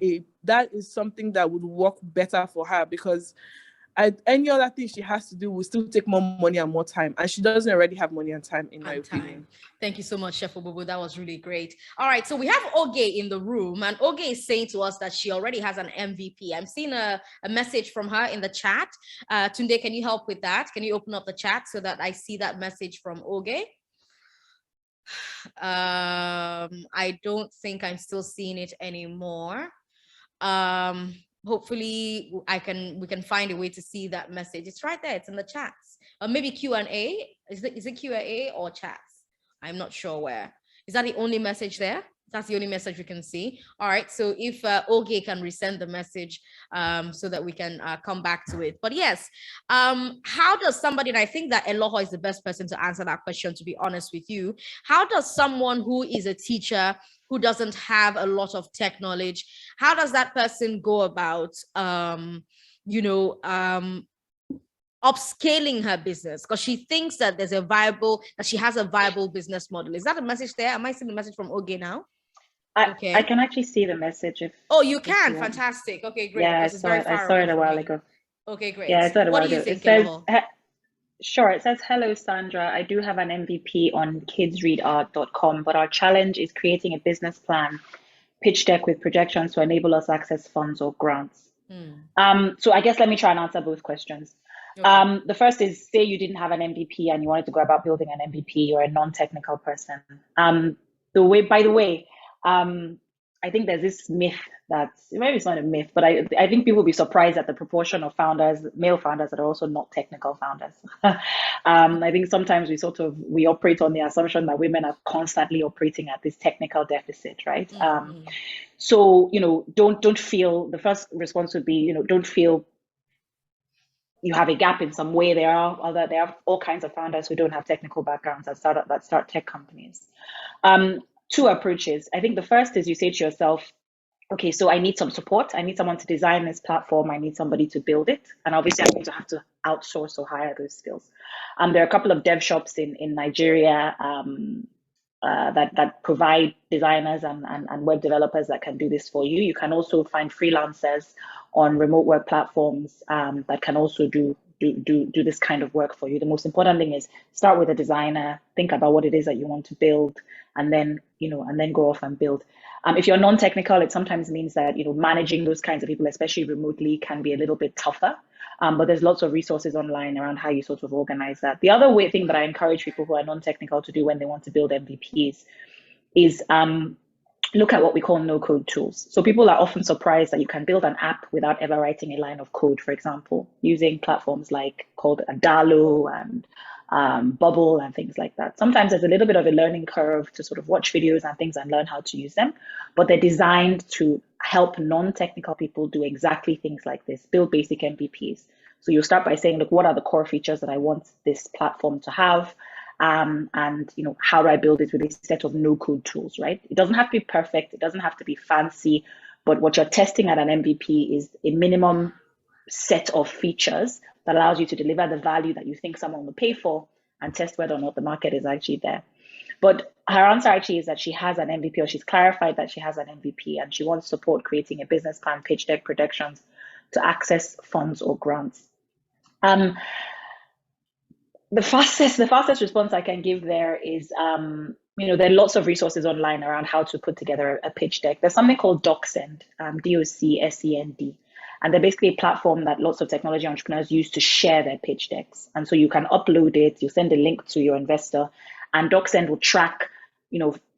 is something that would work better for her, because any other thing she has to do will still take more money and more time, and she doesn't already have money and time, in my opinion. Thank you so much, Chef Obobo. That was really great. All right, so we have Oge in the room, and Oge is saying to us that she already has an MVP. I'm seeing a message from her in the chat. Tunde, can you help with that? Can you open up the chat so that I see that message from Oge? I don't think I'm still seeing it anymore. Hopefully we can find a way to see that message. It's right there, it's in the chats. Or maybe Q&A. Is it Q&A or chats? I'm not sure where. Is that the only message there? That's the only message we can see. All right. So if Oge can resend the message so that we can come back to it. But yes, how does somebody, and I think that Eloho is the best person to answer that question, to be honest with you. How does someone who is a teacher, who doesn't have a lot of tech knowledge, how does that person go about, upscaling her business? Because she thinks that she has a viable business model. Is that a message there? Am I seeing the message from Oge now? Okay. I can actually see the message. You can? Fantastic. Okay, great. Yeah, I saw it a while ago. Okay, great. Yeah, I saw it a while ago. What do you think, Sure. It says, hello, Sandra. I do have an MVP on kidsreadart.com, but our challenge is creating a business plan, pitch deck with projections to enable us access funds or grants. So I guess let me try and answer both questions. Okay. The first is, say you didn't have an MVP and you wanted to go about building an MVP. You're a non-technical person. By the way, I think there's this myth maybe it's not a myth, but I think people will be surprised at the proportion of male founders that are also not technical founders. I think sometimes we operate on the assumption that women are constantly operating at this technical deficit, right? So, don't feel, the first response would be, don't feel you have a gap in some way. There are all kinds of founders who don't have technical backgrounds that start tech companies. Two approaches. I think the first is you say to yourself, okay, so I need some support. I need someone to design this platform. I need somebody to build it. And obviously I'm going to have to outsource or hire those skills. There are a couple of dev shops in Nigeria that provide designers and web developers that can do this for you. You can also find freelancers on remote work platforms that can also do this kind of work for you. The most important thing is start with a designer, think about what it is that you want to build, and then go off and build. If you're non-technical, it sometimes means that managing those kinds of people, especially remotely, can be a little bit tougher. But there's lots of resources online around how you sort of organize that. The other thing that I encourage people who are non-technical to do when they want to build MVPs is look at what we call no-code tools. So people are often surprised that you can build an app without ever writing a line of code, for example, using platforms called Adalo and Bubble and things like that. Sometimes there's a little bit of a learning curve to sort of watch videos and things and learn how to use them, but they're designed to help non-technical people do exactly things like this, build basic MVPs. So you'll start by saying, look, what are the core features that I want this platform to have? And how do I build it with a set of no-code tools, right? It doesn't have to be perfect. It doesn't have to be fancy, but what you're testing at an MVP is a minimum set of features that allows you to deliver the value that you think someone will pay for and test whether or not the market is actually there. But her answer actually is that she has an MVP, or she's clarified that she has an MVP, and she wants support creating a business plan, pitch deck, projections to access funds or grants. The fastest response I can give there is, there are lots of resources online around how to put together a pitch deck. There's something called DocSend, DocSend, and they're basically a platform that lots of technology entrepreneurs use to share their pitch decks. And so you can upload it, you send a link to your investor, and DocSend will track,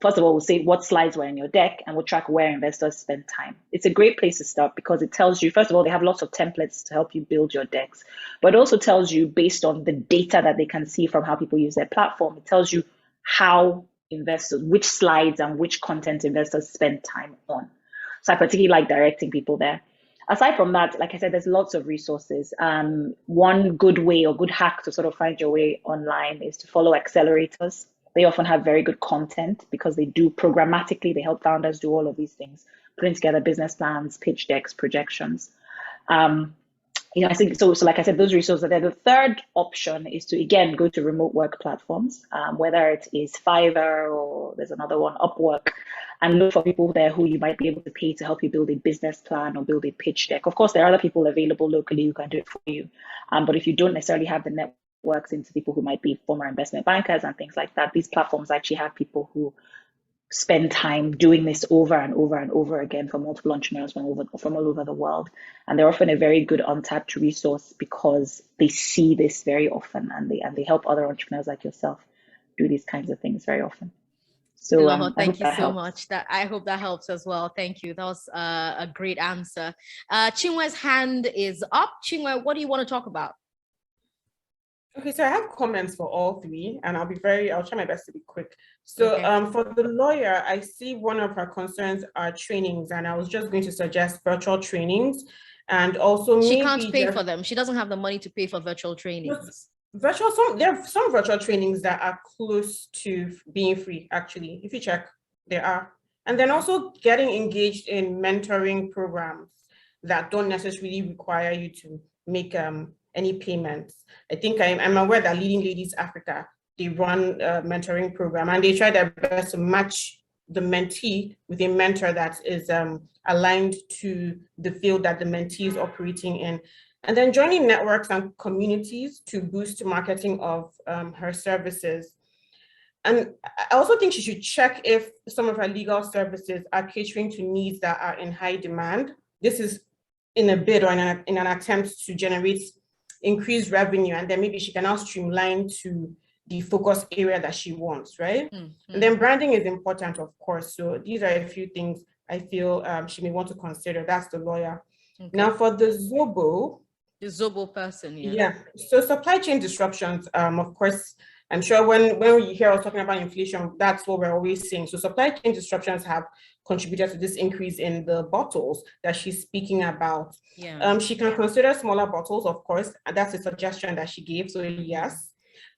first of all, we'll say what slides were in your deck, and we'll track where investors spend time. It's a great place to start because it tells you, first of all, they have lots of templates to help you build your decks, but it also tells you, based on the data that they can see from how people use their platform, it tells you how investors, which slides and which content investors spend time on. So I particularly like directing people there. Aside from that, like I said, there's lots of resources. One good way or good hack to sort of find your way online is to follow accelerators. They often have very good content because they do programmatically, they help founders do all of these things, putting together business plans, pitch decks, projections. I think so. Like I said, those resources are there. The third option is to, again, go to remote work platforms, whether it is Fiverr or there's another one, Upwork, and look for people there who you might be able to pay to help you build a business plan or build a pitch deck. Of course, there are other people available locally who can do it for you. But if you don't necessarily have the networks into people who might be former investment bankers and things like that, these platforms actually have people who spend time doing this over and over and over again for multiple entrepreneurs from all over the world. And they're often a very good untapped resource because they see this very often, and they help other entrepreneurs like yourself do these kinds of things very often. So thank you so much. I hope that helps as well. Thank you. That was a great answer. Chinwe's hand is up. Chinwe, what do you want to talk about? Okay, so I have comments for all three, and I'll try my best to be quick. So for the lawyer, I see one of her concerns are trainings, and I was just going to suggest virtual trainings, and also She maybe can't pay for them. She doesn't have the money to pay for virtual trainings. There are some virtual trainings that are close to being free, actually. If you check, there are. And then also getting engaged in mentoring programs that don't necessarily require you to make any payments. I think I'm aware that Leading Ladies Africa, they run a mentoring program, and they try their best to match the mentee with a mentor that is aligned to the field that the mentee is operating in. And then joining networks and communities to boost marketing of her services. And I also think she should check if some of her legal services are catering to needs that are in high demand. This is in a bid or in an attempt to generate increased revenue, and then maybe she can now streamline to the focus area that she wants, right? And then branding is important, of course. So these are a few things I feel she may want to consider. That's the lawyer. Okay. Now for the Zobo person, yeah. So supply chain disruptions, of course, I'm sure when you hear us talking about inflation, that's what we're always saying. So supply chain disruptions have contributed to this increase in the bottles that she's speaking about. Yeah. She can consider smaller bottles, of course, and that's a suggestion that she gave. So yes,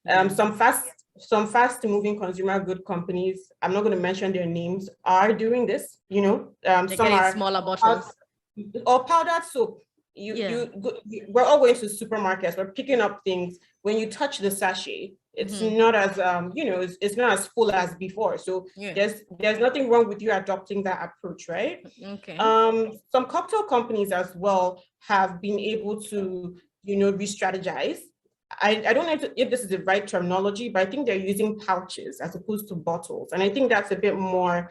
some fast moving consumer good companies, I'm not going to mention their names, are doing this. You know, some are smaller bottles or powdered soap. We're all going to supermarkets. We're picking up things. When you touch the sachet, it's not as it's not as full as before. So there's nothing wrong with you adopting that approach, right? Okay. Some cocktail companies as well have been able to re-strategize. I don't know if this is the right terminology, but I think they're using pouches as opposed to bottles, and I think that's a bit more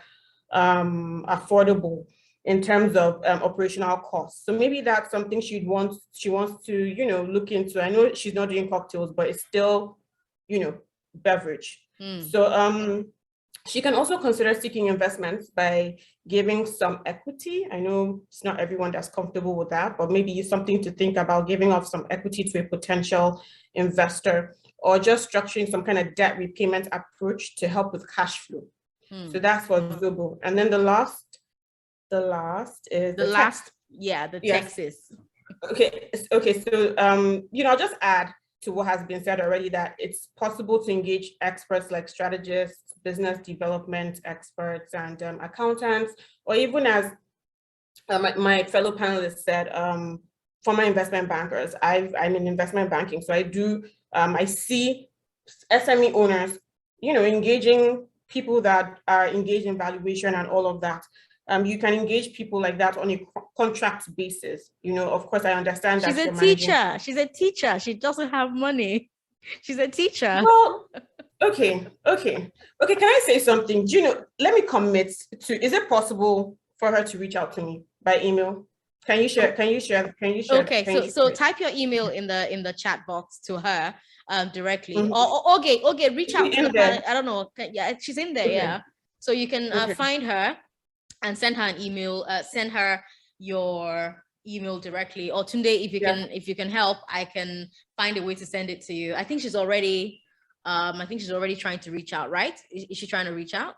affordable in terms of operational costs. So maybe that's something she wants to look into. I know she's not doing cocktails, but it's still beverage. So she can also consider seeking investments by giving some equity. I know it's not everyone that's comfortable with that, but maybe it's something to think about, giving up some equity to a potential investor, or just structuring some kind of debt repayment approach to help with cash flow. So that's for Zobo. And then the last is the Texas. Okay. So I'll just add to what has been said already, that it's possible to engage experts like strategists, business development experts, and accountants, or even, as my fellow panelists said, former investment bankers. I'm in investment banking, so I see SME owners, engaging people that are engaged in valuation and all of that. You can engage people like that on a contract basis. Of course, I understand that she's a teacher. She's a teacher. She doesn't have money. She's a teacher. Well, okay. Can I say something? Let me commit to. Is it possible for her to reach out to me by email? Can you share? Okay, so type your email in the chat box to her directly. Or okay, reach out to her. I don't know. Yeah, she's in there. Okay. Yeah, so you can find her and send her an email. Send her your email directly. Or Tunde, if you can help, I can find a way to send it to you. I think she's already trying to reach out. Right? Is she trying to reach out?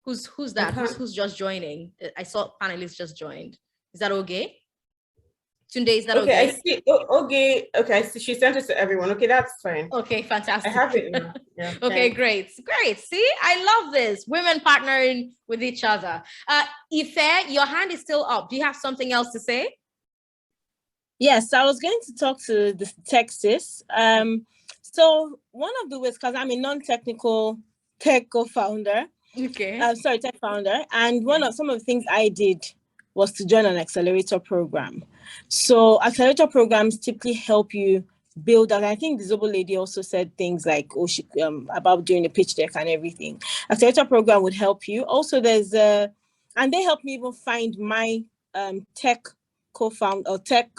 Who's that? Who's just joining? I saw panelists just joined. Is that okay? Tunde, is that okay? I see. Okay. So she sent it to everyone. Okay, that's fine. Okay, fantastic. I have it. Yeah, okay, great. See, I love this. Women partnering with each other. Ife, your hand is still up. Do you have something else to say? Yes, I was going to talk to the Texas. So one of the ways, because I'm a non-technical tech co-founder. Okay. Tech founder, and some of the things I did was to join an accelerator program. So accelerator programs typically help you build out. I think the Zobo lady also said things like about doing a pitch deck and everything. Accelerator program would help you. Also, and they helped me even find my tech co-founder or tech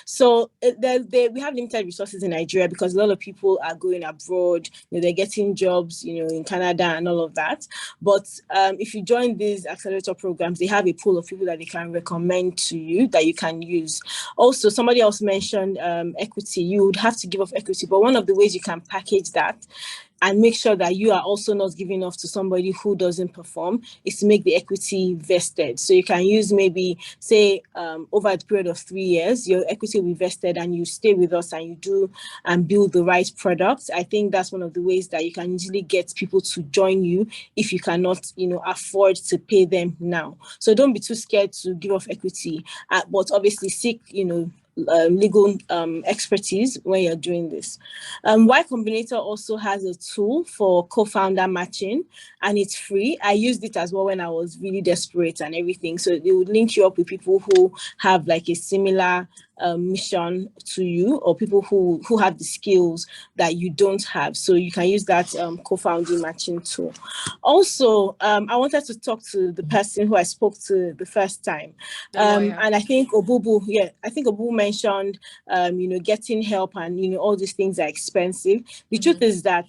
So we have limited resources in Nigeria because a lot of people are going abroad, they're getting jobs, in Canada and all of that. But if you join these accelerator programs, they have a pool of people that they can recommend to you that you can use. Also, somebody else mentioned equity. You would have to give up equity, but one of the ways you can package that and make sure that you are also not giving off to somebody who doesn't perform is to make the equity vested. So you can use maybe, say, over a period of 3 years, your equity will be vested and you stay with us and you do and build the right products. I think that's one of the ways that you can easily get people to join you if you cannot, afford to pay them now. So don't be too scared to give off equity, but obviously seek, legal expertise when you're doing this. Y Combinator also has a tool for co-founder matching, and it's free. I used it as well when I was really desperate and everything. So they would link you up with people who have like a similar mission to you, or people who have the skills that you don't have. So you can use that co-founding matching tool. Also, I wanted to talk to the person who I spoke to the first time. And I think Obubu mentioned, getting help and, all these things are expensive. The truth is that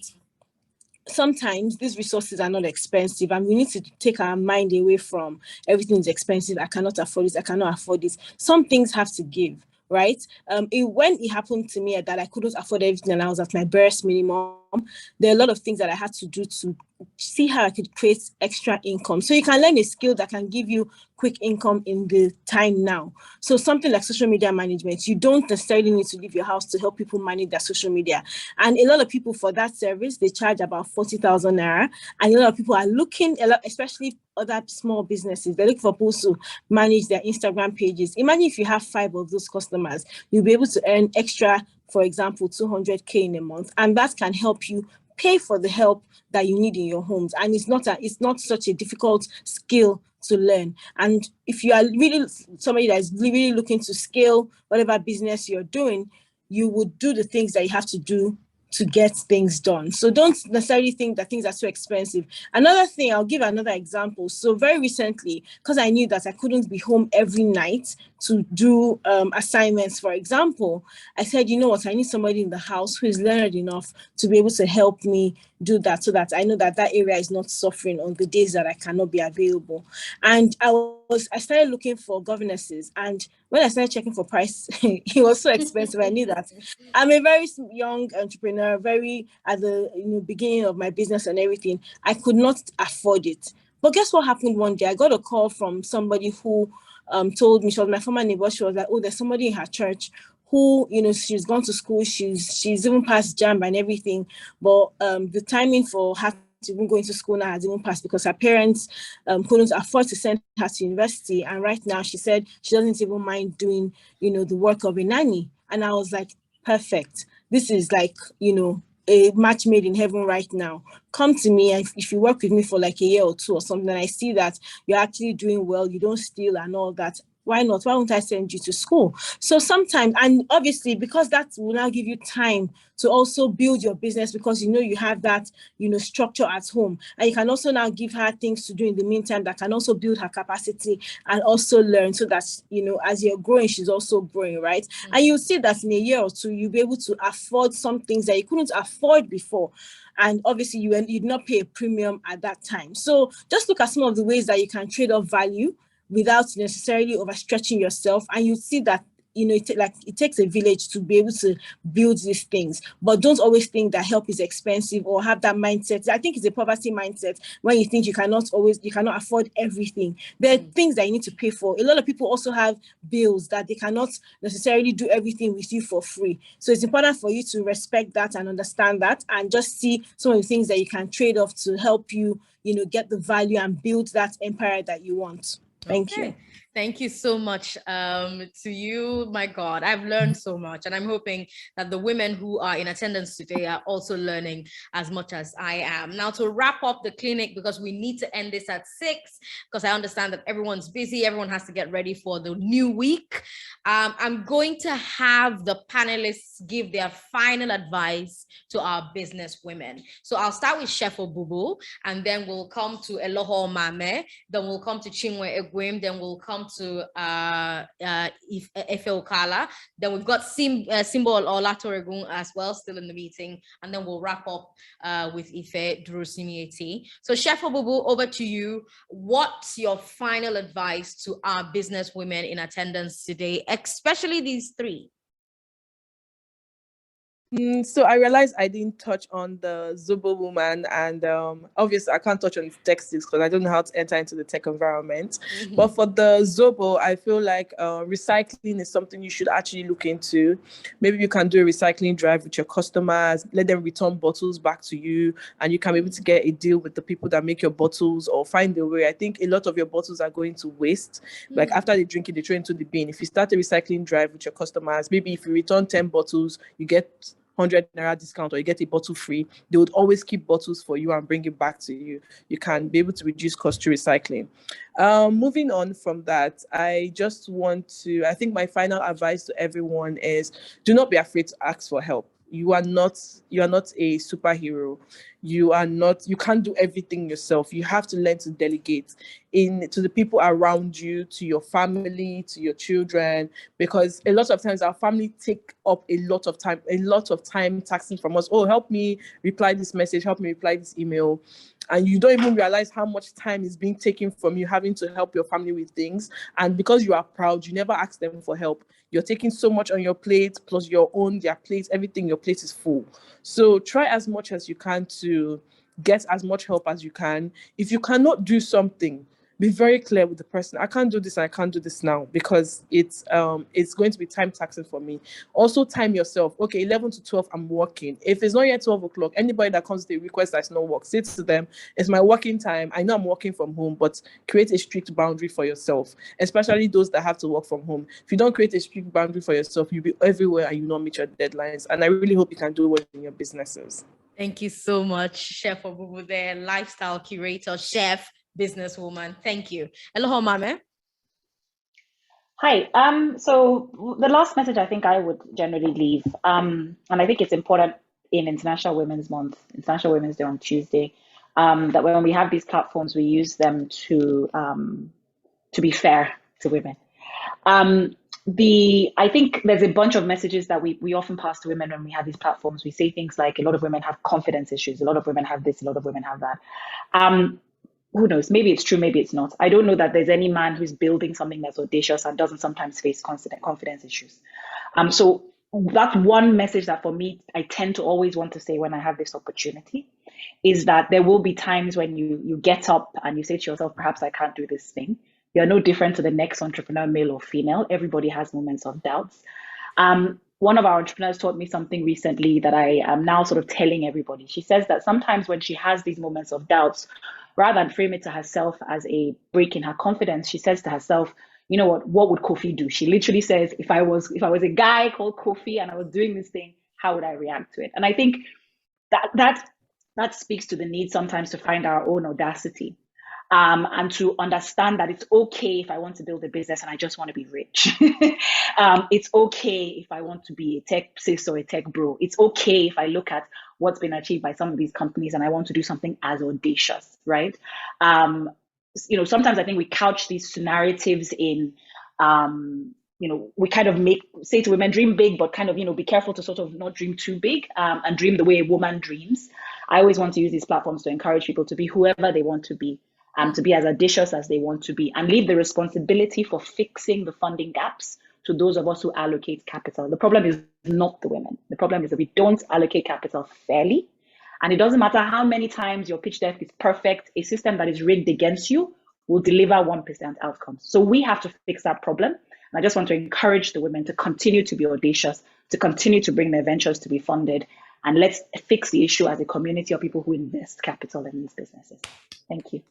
sometimes these resources are not expensive, and we need to take our mind away from everything is expensive. I cannot afford this. I cannot afford this. Some things have to give, right? When it happened to me that I couldn't afford everything and I was at my barest minimum, there are a lot of things that I had to do to see how I could create extra income. So you can learn a skill that can give you quick income in the time now. So something like social media management, you don't necessarily need to leave your house to help people manage their social media. And a lot of people for that service, they charge about 40,000 naira. And a lot of people are looking, especially other small businesses, they look for people to manage their Instagram pages. Imagine if you have 5 of those customers, you'll be able to earn extra, for example, 200K in a month. And that can help you pay for the help that you need in your homes. And it's not such a difficult skill to learn. And if you are really somebody that is really looking to scale whatever business you're doing, you would do the things that you have to do to get things done. So don't necessarily think that things are so expensive. Another thing, I'll give another example. So very recently, because I knew that I couldn't be home every night to do assignments, for example, I said, you know what, I need somebody in the house who is learned enough to be able to help me do that, so that I know that that area is not suffering on the days that I cannot be available. And I started looking for governesses, and when I started checking for price, it was so expensive. I knew that I'm a very young entrepreneur, very at the beginning of my business and everything. I could not afford it. But guess what happened one day? I got a call from somebody who told me, she was my former neighbor. She was like, oh, there's somebody in her church who, she's gone to school, she's even passed JAMB and everything, but the timing for her to even go into school now has even passed because her parents couldn't afford to send her to university. And right now she said she doesn't even mind doing, the work of a nanny. And I was like, perfect. This is like, a match made in heaven right now. Come to me, and if you work with me for like a year or 2 or something, and I see that you're actually doing well, you don't steal and all that, why not? Why won't I send you to school? So sometimes, and obviously, because that will now give you time to also build your business, because you have that structure at home, and you can also now give her things to do in the meantime that can also build her capacity and also learn, so that as you're growing, she's also growing, right? Mm-hmm. And you'll see that in a year or 2, you'll be able to afford some things that you couldn't afford before. And obviously you did not pay a premium at that time. So just look at some of the ways that you can trade off value without necessarily overstretching yourself, and you see that it takes a village to be able to build these things. But don't always think that help is expensive, or have that mindset. I think it's a poverty mindset when you think you cannot afford everything. There are things that you need to pay for. A lot of people also have bills that they cannot necessarily do everything with you for free. So it's important for you to respect that and understand that, and just see some of the things that you can trade off to help you, get the value and build that empire that you want. Thank you. Thank you so much to you. My God, I've learned so much, and I'm hoping that the women who are in attendance today are also learning as much as I am. Now, to wrap up the clinic, because we need to end this at 6, because I understand that everyone's busy. Everyone has to get ready for the new week. I'm going to have the panelists give their final advice to our business women. So I'll start with Chef Obubu, and then we'll come to Eloho Mame, then we'll come to Chinwe Egwim, then we'll come to Ife Okala. Then we've got Simbo Olatoregun as well, still in the meeting. And then we'll wrap up with Ife Durosimieti. So Chef Obubu, over to you. What's your final advice to our business women in attendance today, especially these three? So I realized I didn't touch on the Zobo woman, and obviously I can't touch on tech sticks because I don't know how to enter into the tech environment. But for the Zobo, I feel like recycling is something you should actually look into. Maybe you can do a recycling drive with your customers, let them return bottles back to you, and you can be able to get a deal with the people that make your bottles, or find a way. I think a lot of your bottles are going to waste. Like after they drink it, they throw into the bin. If you start a recycling drive with your customers, maybe if you return 10 bottles, you get 100 naira discount, or you get a bottle free. They would always keep bottles for you and bring it back to you. You can be able to reduce cost to recycling. Moving on from that, I think my final advice to everyone is, do not be afraid to ask for help. You are not a superhero. You can't do everything yourself. You have to learn to delegate to the people around you, to your family, to your children, because a lot of times our family take up a lot of time taxing from us. Oh, help me reply this message, help me reply this email. And you don't even realize how much time is being taken from you having to help your family with things. And because you are proud, you never ask them for help. You're taking so much on your plate, plus their plate, everything, your plate is full. So try as much as you can to get as much help as you can. If you cannot do something, be very clear with the person. I can't do this and I can't do this now because it's going to be time taxing for me. Also time yourself. Okay, 11 to 12, I'm working. If it's not yet 12 o'clock, anybody that comes to the request that's not work, say to them, it's my working time. I know I'm working from home, but create a strict boundary for yourself, especially those that have to work from home. If you don't create a strict boundary for yourself, you'll be everywhere and you not meet your deadlines. And I really hope you can do well in your businesses. Thank you so much, Chef Obubu there, lifestyle curator, chef, businesswoman. Thank you. Hello, Mame. Hi. So the last message I think I would generally leave, and I think it's important in International Women's Month, International Women's Day on Tuesday, that when we have these platforms, we use them to be fair to women. I think there's a bunch of messages that we often pass to women when we have these platforms. We say things like, a lot of women have confidence issues, a lot of women have this, a lot of women have that. Who knows? Maybe it's true, maybe it's not. I don't know that there's any man who's building something that's audacious and doesn't sometimes face confidence issues. So that's one message that for me, I tend to always want to say when I have this opportunity, is that there will be times when you get up and you say to yourself, perhaps I can't do this thing. You're no different to the next entrepreneur, male or female. Everybody has moments of doubts. One of our entrepreneurs taught me something recently that I am now sort of telling everybody. She says that sometimes when she has these moments of doubts, rather than frame it to herself as a break in her confidence, she says to herself, you know what would Kofi do? She literally says, if I was a guy called Kofi and I was doing this thing, how would I react to it? And I think that speaks to the need sometimes to find our own audacity. And to understand that it's okay if I want to build a business and I just want to be rich. It's okay if I want to be a tech sis or a tech bro. It's okay if I look at what's been achieved by some of these companies and I want to do something as audacious, right? Sometimes I think we couch these narratives in, we kind of say to women, dream big, but kind of, be careful to sort of not dream too big and dream the way a woman dreams. I always want to use these platforms to encourage people to be whoever they want to be. To be as audacious as they want to be, and leave the responsibility for fixing the funding gaps to those of us who allocate capital. The problem is not the women. The problem is that we don't allocate capital fairly. And it doesn't matter how many times your pitch deck is perfect, a system that is rigged against you will deliver 1% outcomes. So we have to fix that problem. And I just want to encourage the women to continue to be audacious, to continue to bring their ventures to be funded. And let's fix the issue as a community of people who invest capital in these businesses. Thank you.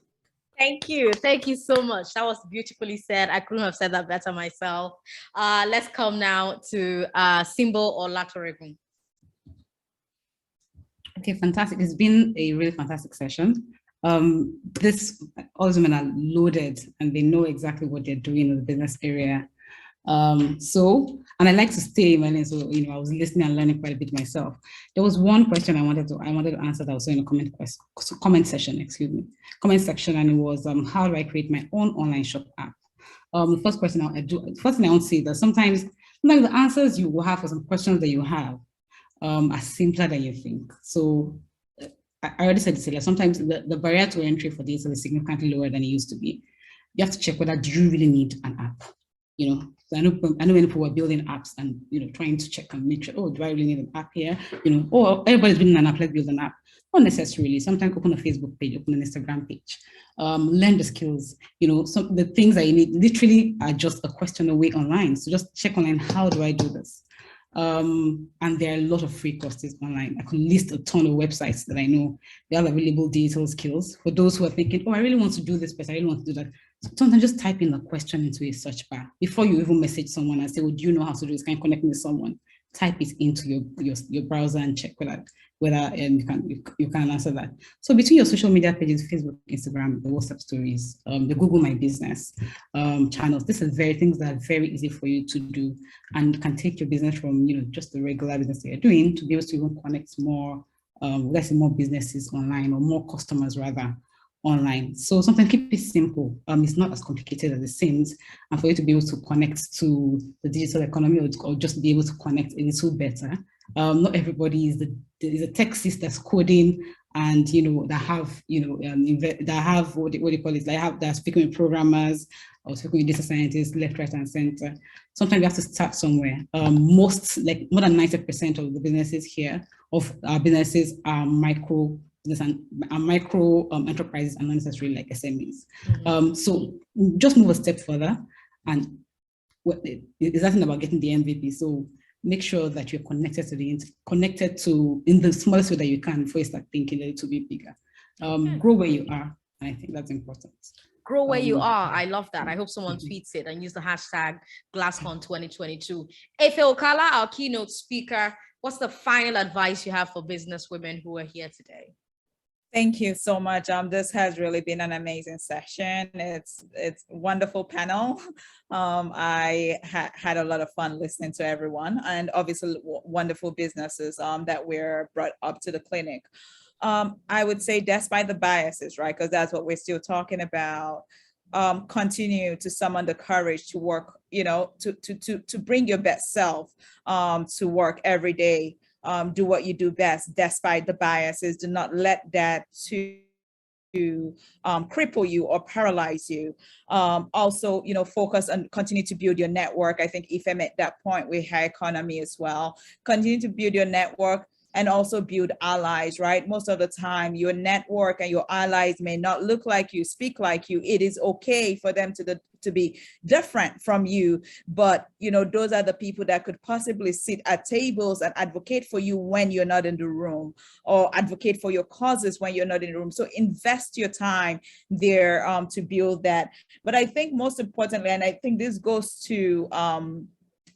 Thank you. Thank you so much. That was beautifully said. I couldn't have said that better myself. Let's come now to Simbo Olatoregun. Okay, fantastic. It's been a really fantastic session. All these women are loaded and they know exactly what they're doing in the business area. And I like to stay in my lane, so I was listening and learning quite a bit myself. There was one question I wanted to answer that was in the comment section, and it was how do I create my own online shop app? The first question first thing I want to say is that sometimes the answers you will have for some questions that you have are simpler than you think. So I already said this earlier, sometimes the barrier to entry for this is significantly lower than it used to be. You have to check whether do you really need an app. So I know many people are building apps and trying to check and make sure, oh, do I really need an app here? Or everybody's building an app, let's build an app. Not necessarily. Sometimes open a Facebook page, open an Instagram page, learn the skills. Some the things that you need literally are just a question away online. So just check online, how do I do this? And there are a lot of free courses online. I could list a ton of websites that I know they have available digital skills for those who are thinking, oh, I really want to do this, but I really want to do that. Sometimes just type in a question into a search bar before you even message someone and say, oh, do you know how to do this? Can you connect me with someone? Type it into your browser and check whether you can answer that. So between your social media pages, Facebook, Instagram, the WhatsApp stories, the Google My Business channels, these are things that are very easy for you to do and can take your business from just the regular business that you're doing to be able to even connect more, let's say more businesses online or more customers rather online. So sometimes keep it simple. It's not as complicated as it seems, and for you to be able to connect to the digital economy or just be able to connect a little better. Not everybody is a techist that's coding and that have that have what do you call it? They're speaking with programmers or speaking with data scientists left, right, and center. Sometimes you have to start somewhere. More than 90% of the businesses here of our businesses are micro enterprises and not necessarily like SMEs. Mm-hmm. So just move a step further, and it's nothing about getting the MVP. So make sure that you're connected to in the smallest way that you can before you start thinking a little bit bigger. Grow where you are. I think that's important. Grow where you are. I love that. I hope someone tweets it and use the hashtag GlassCon 2022. Efe Okala, our keynote speaker, what's the final advice you have for business women who are here today? Thank you so much. This has really been an amazing session. It's a wonderful panel. I had a lot of fun listening to everyone, and obviously wonderful businesses that were brought up to the clinic. I would say despite the biases, right? Because that's what we're still talking about. Continue to summon the courage to work, to bring your best self to work every day. Do what you do best, despite the biases. Do not let that to cripple you or paralyze you. Also, focus and continue to build your network. I think Ife made that point with high economy as well. Continue to build your network and also build allies, right? Most of the time, your network and your allies may not look like you, speak like you. It is okay for them to be different from you, but those are the people that could possibly sit at tables and advocate for you when you're not in the room, or advocate for your causes when you're not in the room. So invest your time there to build that. But I think most importantly, and I think this goes to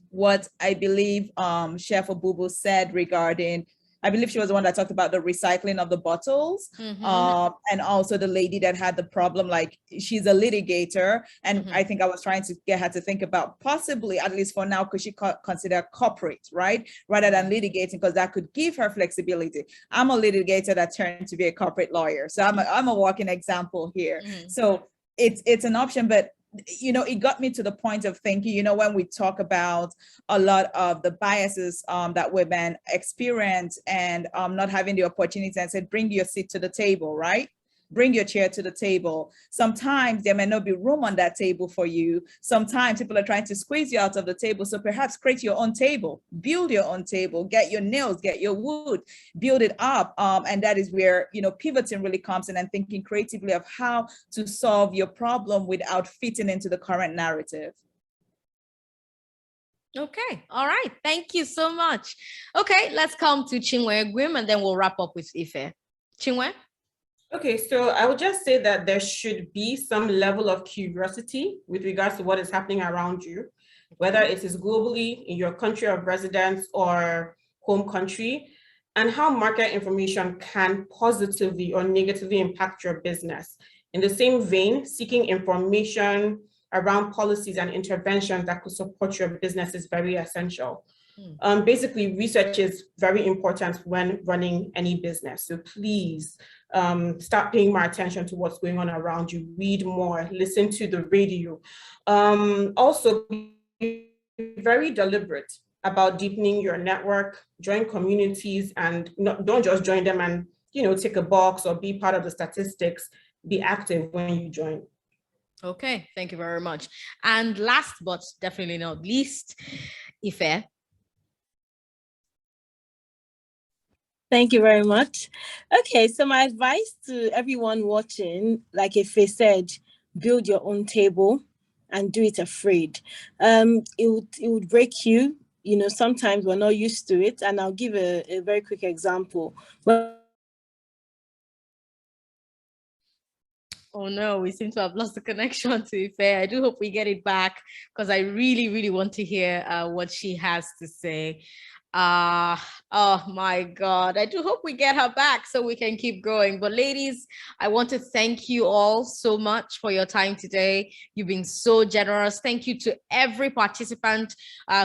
what I believe Chef Obubu said regarding, I believe she was the one that talked about the recycling of the bottles. Mm-hmm. And also the lady that had the problem, like she's a litigator. And Mm-hmm. I think I was trying to get her to think about possibly, at least for now, could she consider corporate, right? Rather than litigating, because that could give her flexibility. I'm a litigator that turned to be a corporate lawyer. So I'm a walking example here. Mm-hmm. So it's an option, but it got me to the point of thinking, when we talk about a lot of the biases that women experience and not having the opportunity, and said, bring your seat to the table, right? Bring your chair to the table. Sometimes there may not be room on that table for you. Sometimes people are trying to squeeze you out of the table. So perhaps create your own table, build your own table, get your nails, get your wood, build it up. And that is where, pivoting really comes in, and thinking creatively of how to solve your problem without fitting into the current narrative. Okay. All right. Thank you so much. Okay. Let's come to Chinwe Gwim, and then we'll wrap up with Ife. Chinwe? Okay, so I would just say that there should be some level of curiosity with regards to what is happening around you, whether it is globally, in your country of residence or home country, and how market information can positively or negatively impact your business. In the same vein, seeking information around policies and interventions that could support your business is very essential. Basically, research is very important when running any business. So please start paying more attention to what's going on around you, read more, listen to the radio. Also, be very deliberate about deepening your network, join communities, and don't just join them and tick a box or be part of the statistics. Be active when you join. Okay, thank you very much. And last but definitely not least, Ife. Thank you very much. Okay, so my advice to everyone watching, like Ife said, build your own table and do it afraid. It would break you. Sometimes we're not used to it. And I'll give a very quick example. Oh no, we seem to have lost the connection to Ife. I do hope we get it back because I really, really want to hear what she has to say. Oh my God, I do hope we get her back so we can keep going. But ladies, I want to thank you all so much for your time today. You've been so generous. Thank you to every participant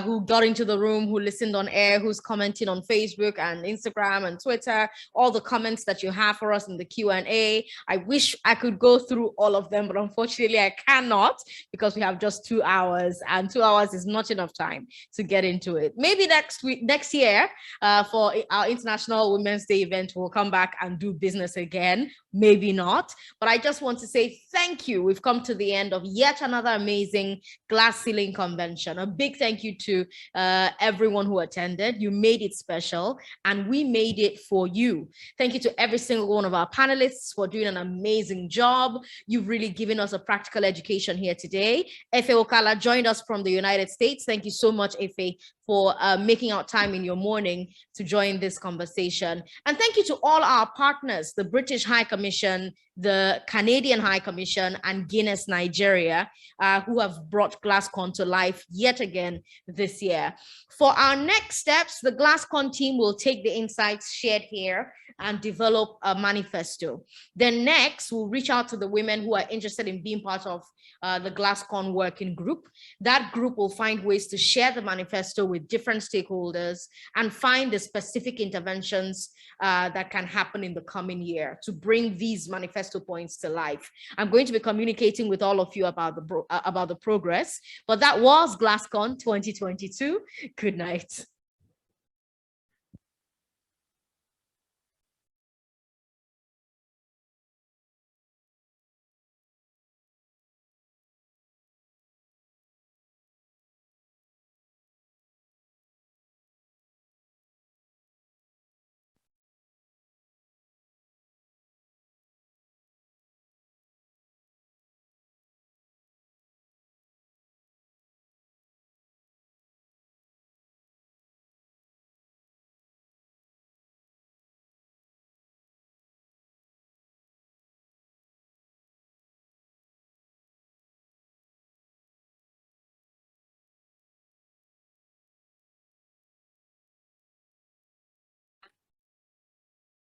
who got into the room, who listened on air, who's commenting on Facebook and Instagram and Twitter, all the comments that you have for us in the Q&A. I wish I could go through all of them, but unfortunately I cannot because we have just 2 hours, and 2 hours is not enough time to get into it. Maybe next year for our International Women's Day event, we'll come back and do business again. Maybe not, but I just want to say thank you. We've come to the end of yet another amazing Glass Ceiling Convention. A big thank you to everyone who attended. You made it special and we made it for you. Thank you to every single one of our panelists for doing an amazing job. You've really given us a practical education here today. Efe Okala joined us from the United States. Thank you so much, Efe, for making out time in your morning to join this conversation. And thank you to all our partners, the British High Commission, the Canadian High Commission, and Guinness Nigeria, who have brought GlassCon to life yet again this year. For our next steps, the GlassCon team will take the insights shared here and develop a manifesto. Then next, we'll reach out to the women who are interested in being part of the GlassCon working group. That group will find ways to share the manifesto with different stakeholders and find the specific interventions that can happen in the coming year to bring these manifesto points to life. I'm going to be communicating with all of you about the progress, but that was GlassCon 2022. Good night.